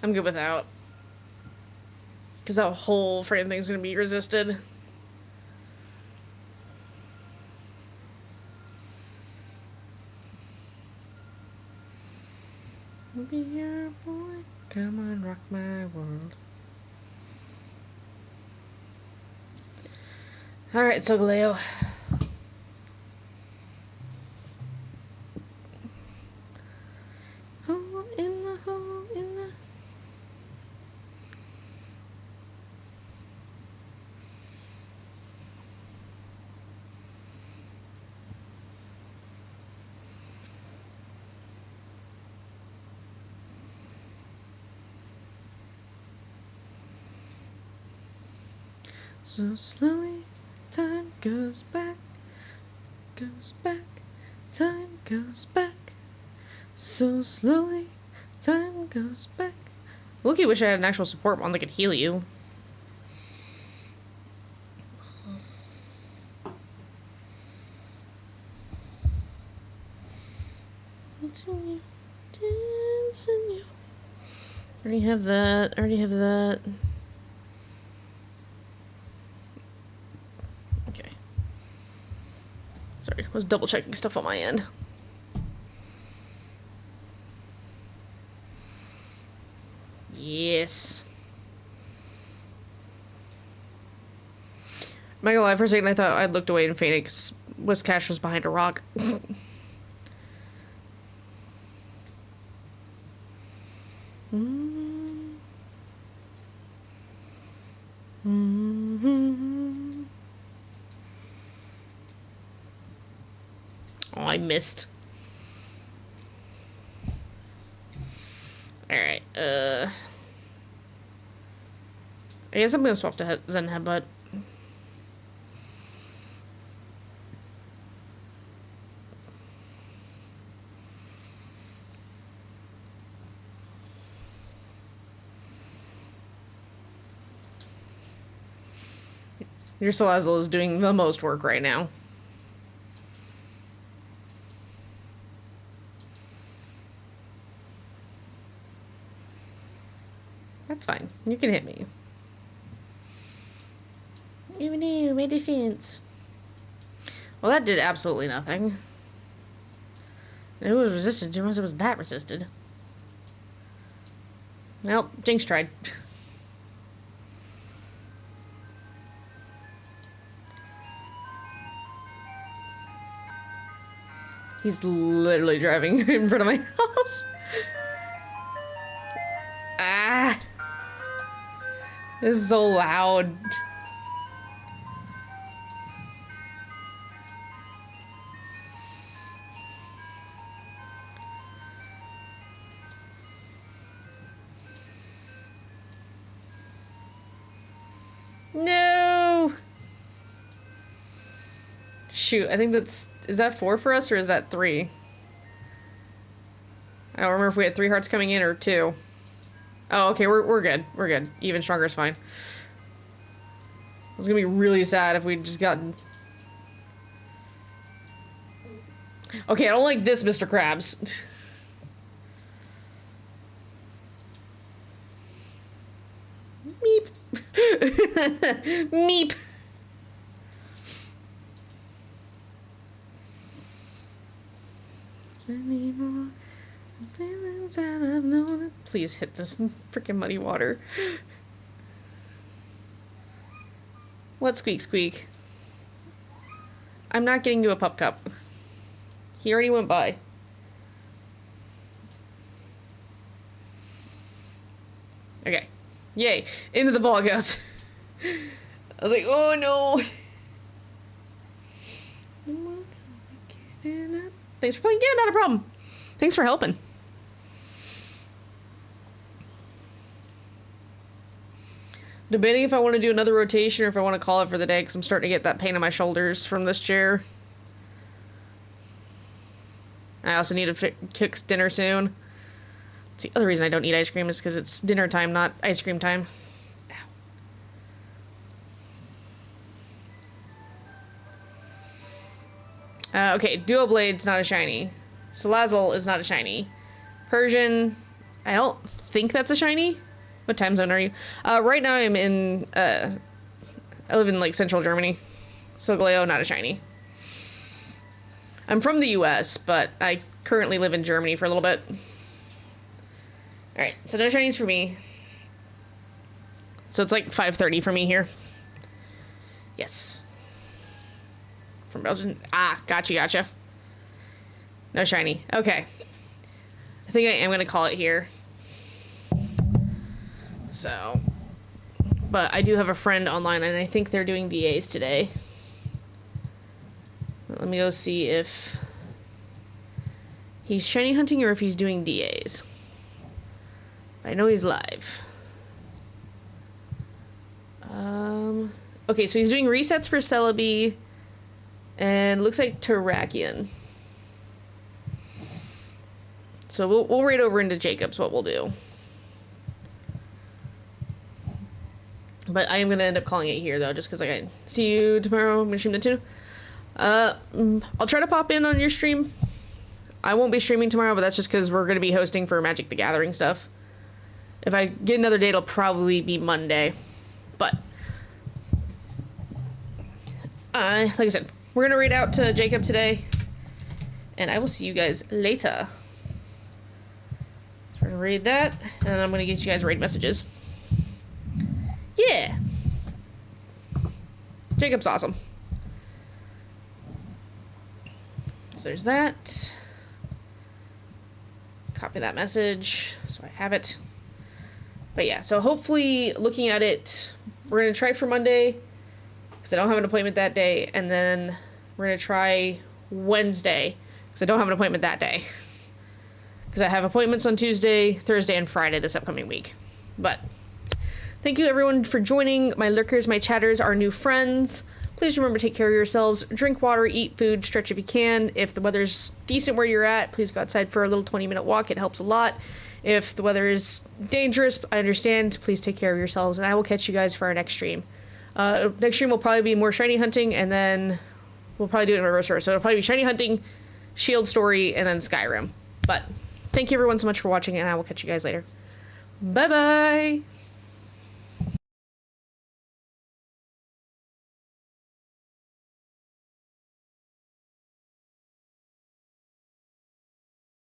I'm good without. Because that whole frame thing's gonna be resisted. Be your boy. Come on, rock my world. Alright, Solgaleo. Hole in the hole in the... So slowly, time goes back, time goes back. So slowly, time goes back. Loki, wish I had an actual support one that could heal you. Continue, continue. Already have that. Already have that. Okay. Sorry, I was double checking stuff on my end. Yes. I'm not gonna lie, for a second I thought I'd looked away and Phoenix was Cash was behind a rock. Oh, I missed. Alright, I guess I'm gonna swap to Zen Headbutt. Your Salazzle is doing the most work right now. That's fine. You can hit me. You knew my defense. Well, that did absolutely nothing. It was resisted. Unless it was that resisted. Well, Jinx tried. He's literally driving in front of my house. Ah! This is so loud. No! Shoot, I think that's... Is that 4 for us, or is that 3? I don't remember if we had 3 hearts coming in, or 2. Oh, okay, we're good. We're good. Even stronger is fine. I was gonna be really sad if we'd just gotten... Okay, I don't like this, Mr. Krabs. Meep. Meep. Please hit this freaking muddy water. What squeak squeak? I'm not getting you a pup cup. He already went by. Okay. Yay. Into the ball it goes. I was like, oh no. Thanks for playing. Yeah, not a problem. Thanks for helping. Debating if I want to do another rotation or if I want to call it for the day because I'm starting to get that pain in my shoulders from this chair. I also need to fix dinner soon. It's the other reason I don't eat ice cream is because it's dinner time, not ice cream time. Okay, Duo Blade's not a shiny. Salazzle is not a shiny. Persian, I don't think that's a shiny. What time zone are you? Right now I'm in, I live in, like, central Germany. Solgaleo, not a shiny. I'm from the US, but I currently live in Germany for a little bit. Alright, so no shinies for me. So it's like 5:30 for me here. Yes. From Belgium. Ah, gotcha. No shiny. Okay. I think I am going to call it here. So. But I do have a friend online, and I think they're doing DAs today. Let me go see if he's shiny hunting or if he's doing DAs. I know he's live. Okay, so he's doing resets for Celebi. And looks like Terrakion. So we'll raid over into Jacob's what we'll do. But I am going to end up calling it here, though, just because I see you tomorrow. I'm going to stream that too. I'll try to pop in on your stream. I won't be streaming tomorrow, but that's just because we're going to be hosting for Magic the Gathering stuff. If I get another date, it'll probably be Monday. But, like I said, we're going to raid out to Jacob today. And I will see you guys later. So we're going to raid that. And I'm going to get you guys raid messages. Yeah. Jacob's awesome. So there's that. Copy that message so I have it. But yeah, so hopefully looking at it, we're going to try for Monday because I don't have an appointment that day. And then we're going to try Wednesday because I don't have an appointment that day. Because I have appointments on Tuesday, Thursday, and Friday this upcoming week. But thank you everyone for joining. My lurkers, my chatters, our new friends. Please remember to take care of yourselves. Drink water, eat food, stretch if you can. If the weather's decent where you're at, please go outside for a little 20-minute walk. It helps a lot. If the weather is dangerous, I understand. Please take care of yourselves, and I will catch you guys for our next stream. Next stream will probably be more shiny hunting, and then we'll probably do it in reverse order. So it'll probably be shiny hunting, Shield Story, and then Skyrim. But thank you everyone so much for watching, and I will catch you guys later. Bye-bye!